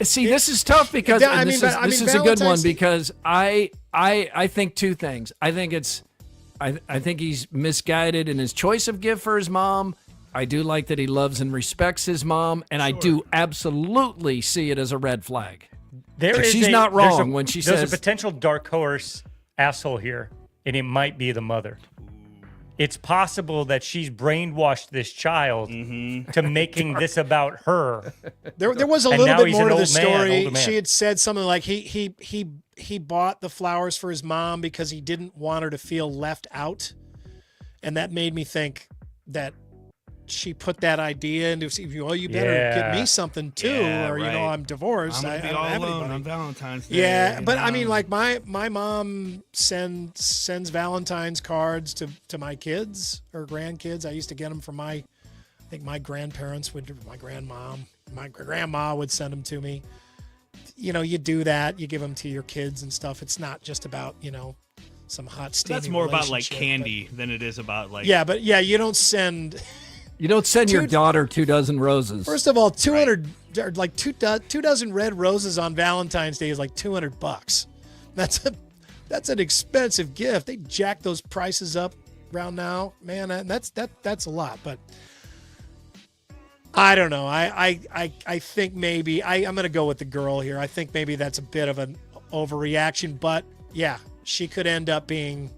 See, this is tough because this is a good one because I think two things. I think he's misguided in his choice of gift for his mom. I do like that he loves and respects his mom, and I do absolutely see it as a red flag. She's not wrong when she says there's a potential dark horse asshole here, and it might be the mother. It's possible that she's brainwashed this child to making this about her. There was a little bit more to the story. She had said something like he bought the flowers for his mom because he didn't want her to feel left out, and that made me think that she put that idea into, well, you better get me something too, or right. I'm divorced. I'm gonna be all alone on Valentine's Day. Yeah, but I mean, like my mom sends Valentine's cards to my kids or grandkids. I used to get them from I think my grandparents would, my grandma would send them to me. You do that. You give them to your kids and stuff. It's not just about some hot steamy. That's more about like candy than it is about like. Yeah, but you don't send. You don't send your daughter 24 roses. First of all, 200 like 24 red roses on Valentine's Day is like $200. That's an expensive gift. They jack those prices up around now, man. And that's a lot. But I don't know. I think maybe I'm going to go with the girl here. I think maybe that's a bit of an overreaction, but yeah, she could end up being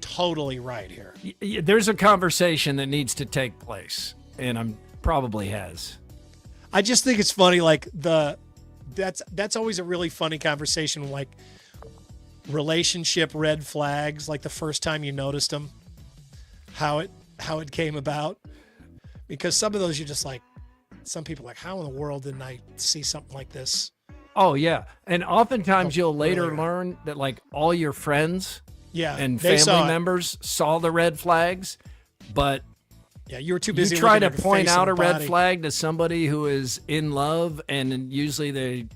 totally right here. There's a conversation that needs to take place, and probably has. I just think it's funny, like that's always a really funny conversation, like relationship red flags, like the first time you noticed them, how it came about, because some of those you're just like, some people are like, how in the world didn't I see something like this? Oh yeah, and oftentimes you'll later learn that like all your friends, and family members saw the red flags, but yeah, you were too busy. You try to point out a red flag to somebody who is in love, and usually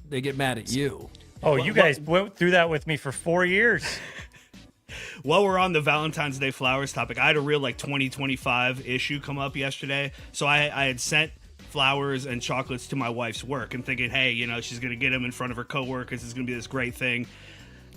they get mad at you. Oh, you guys went through that with me for 4 years. While we're on the Valentine's Day flowers topic, I had a real 2025 issue come up yesterday. So I had sent flowers and chocolates to my wife's work and thinking, hey, she's going to get them in front of her coworkers. It's going to be this great thing.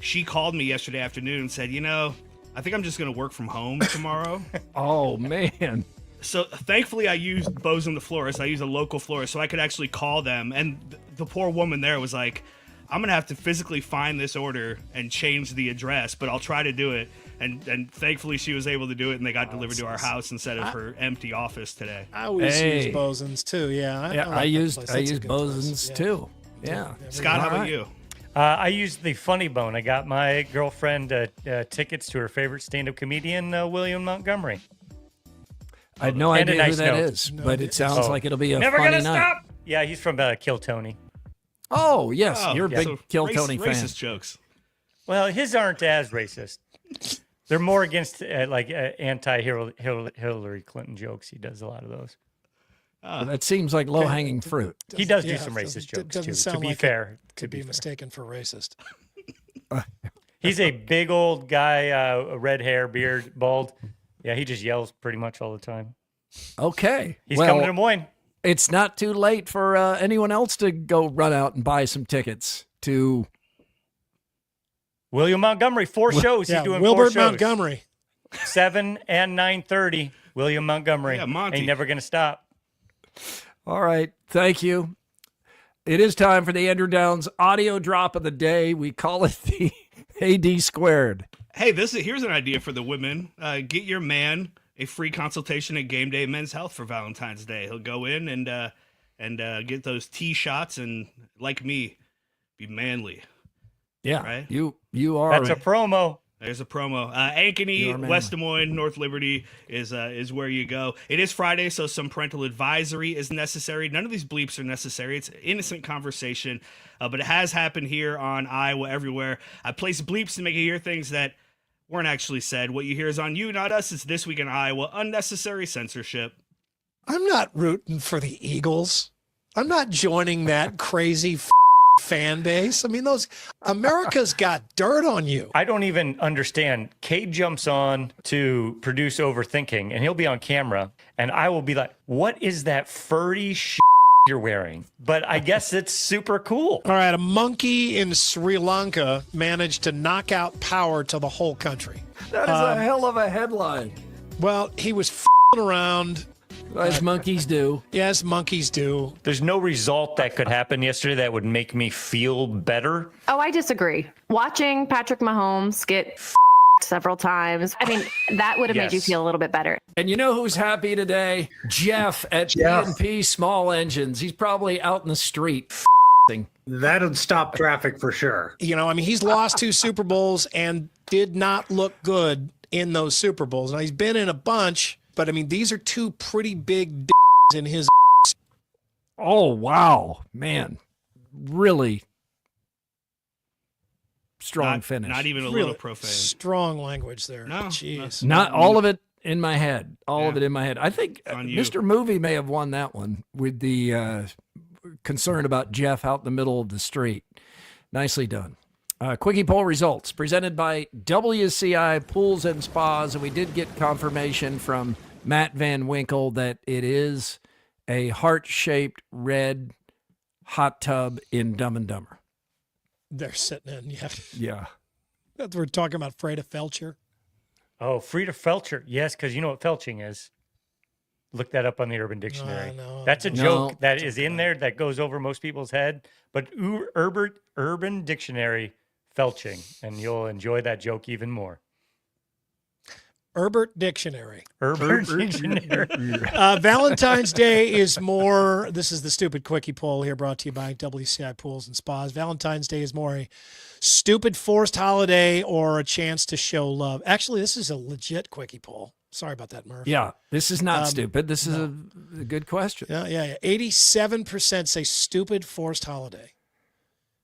She called me yesterday afternoon and said, I think I'm just going to work from home tomorrow. Oh, man. So thankfully I used Bozen the florist. I used a local florist so I could actually call them. And the poor woman there was like, I'm going to have to physically find this order and change the address, but I'll try to do it. And thankfully she was able to do it, and they got delivered to our house instead of her empty office today. I always use Bozen's too. Yeah. I used Bozen's too. Yeah. Scott, how about you? I used the Funny Bone. I got my girlfriend tickets to her favorite stand-up comedian, William Montgomery. I had no idea who that is, but it sounds like it'll be a Never funny gonna night. Stop. Yeah, he's from Kill Tony. Oh, yes. You're a big Kill Tony fan. Racist jokes. Well, his aren't as racist. They're more against anti-Hillary Clinton jokes. He does a lot of those. Well, that seems like low-hanging fruit. He does do some racist jokes, too, to be fair. Could be mistaken for racist. He's a big old guy, red hair, beard, bald. Yeah, he just yells pretty much all the time. Okay. He's coming to Des Moines. It's not too late for anyone else to go run out and buy some tickets to William Montgomery. 4 shows. He's doing Wilbert 4 shows. Montgomery. 7 and 9:30. William Montgomery. Yeah, Monty. Ain't never going to stop. All right. Thank you. It is time for the Andrew Downs audio drop of the day. We call it the AD squared. Hey, here's an idea for the women. Get your man a free consultation at Game Day Men's Health for Valentine's Day. He'll go in and get those tee shots and, like me, be manly. Yeah, right. You are. That's a promo. There's a promo. Ankeny, West Des Moines, North Liberty is where you go. It is Friday, so some parental advisory is necessary. None of these bleeps are necessary. It's innocent conversation, but it has happened here on Iowa Everywhere. I place bleeps to make you hear things that weren't actually said. What you hear is on you, not us. It's This Week in Iowa. Unnecessary censorship. I'm not rooting for the Eagles. I'm not joining that crazy fan base. I mean, America's got dirt on you. I don't even understand. Cade jumps on to produce Overthinking, and he'll be on camera, and I will be like, what is that furry shit you're wearing? But I guess it's super cool. All right, a monkey in Sri Lanka managed to knock out power to the whole country. That is a hell of a headline. Well, he was around. As monkeys do. Yes, monkeys do. There's no result that could happen yesterday that would make me feel better. Oh, I disagree. Watching Patrick Mahomes get several times, I mean, that would have made you feel a little bit better. And you know who's happy today? Jeff at P&P Small Engines. He's probably out in the street. That'd stop traffic for sure. I mean, he's lost 2 Super Bowls and did not look good in those Super Bowls. Now, he's been in a bunch, but I mean, these are 2 pretty big in his. Oh, wow. Man, really strong finish. Not even a Really little profane. strong language there. No, Jeez. Not all of it in my head. All of it in my head. I think Mr. Movie may have won that one with the concern about Jeff out in the middle of the street. Nicely done. Quickie poll results presented by WCI Pools and Spas, and we did get confirmation from Matt Van Winkle that it is a heart-shaped red hot tub in Dumb and Dumber. They're sitting in. Yeah. We're talking about Freda Felcher. Oh, Frida Felcher. Yes, because you know what felching is. Look that up on the Urban Dictionary. No, That's a joke that is in there that goes over most people's head. But Urban Dictionary felching, and you'll enjoy that joke even more. Herbert Dictionary. Herbert Dictionary. Valentine's Day is more, this is the stupid quickie poll here brought to you by WCI Pools and Spas. Valentine's Day is more a stupid forced holiday or a chance to show love. Actually, this is a legit quickie poll. Sorry about that, Murph. Yeah, this is not stupid. This is a good question. Yeah. 87% say stupid forced holiday.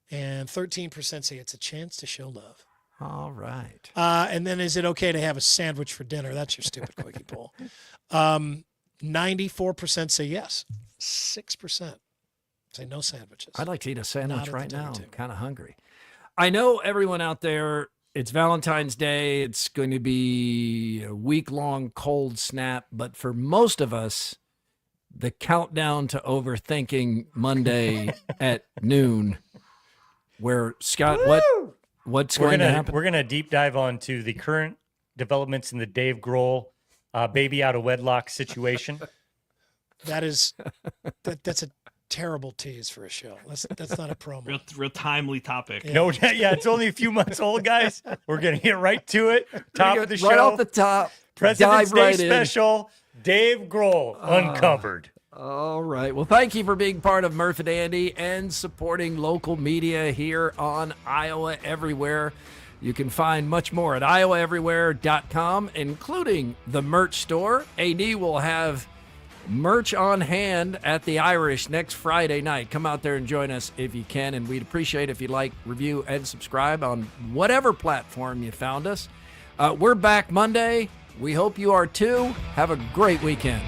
And 13% say it's a chance to show love. All right. And then is it okay to have a sandwich for dinner? That's your stupid quickie poll. 94% say yes. 6% say no sandwiches. I'd like to eat a sandwich right now. I'm kind of hungry. I know everyone out there, it's Valentine's Day. It's going to be a week-long cold snap. But for most of us, the countdown to overthinking Monday at noon, where, Scott, what's going to happen? We're going to deep dive onto the current developments in the Dave Grohl baby out of wedlock situation. That's a terrible tease for a show. That's not a promo. Real timely topic. Yeah. No, yeah, it's only a few months old, guys. We're going to get right to it. Top of the show. Right off the top. President's Day right special. Dave Grohl, Uncovered. All right. Well, thank you for being part of Murph and Andy and supporting local media here on Iowa Everywhere. You can find much more at iowaeverywhere.com, including the merch store. AD will have merch on hand at the Irish next Friday night. Come out there and join us if you can, and we'd appreciate if you like, review, and subscribe on whatever platform you found us. We're back Monday. We hope you are too. Have a great weekend.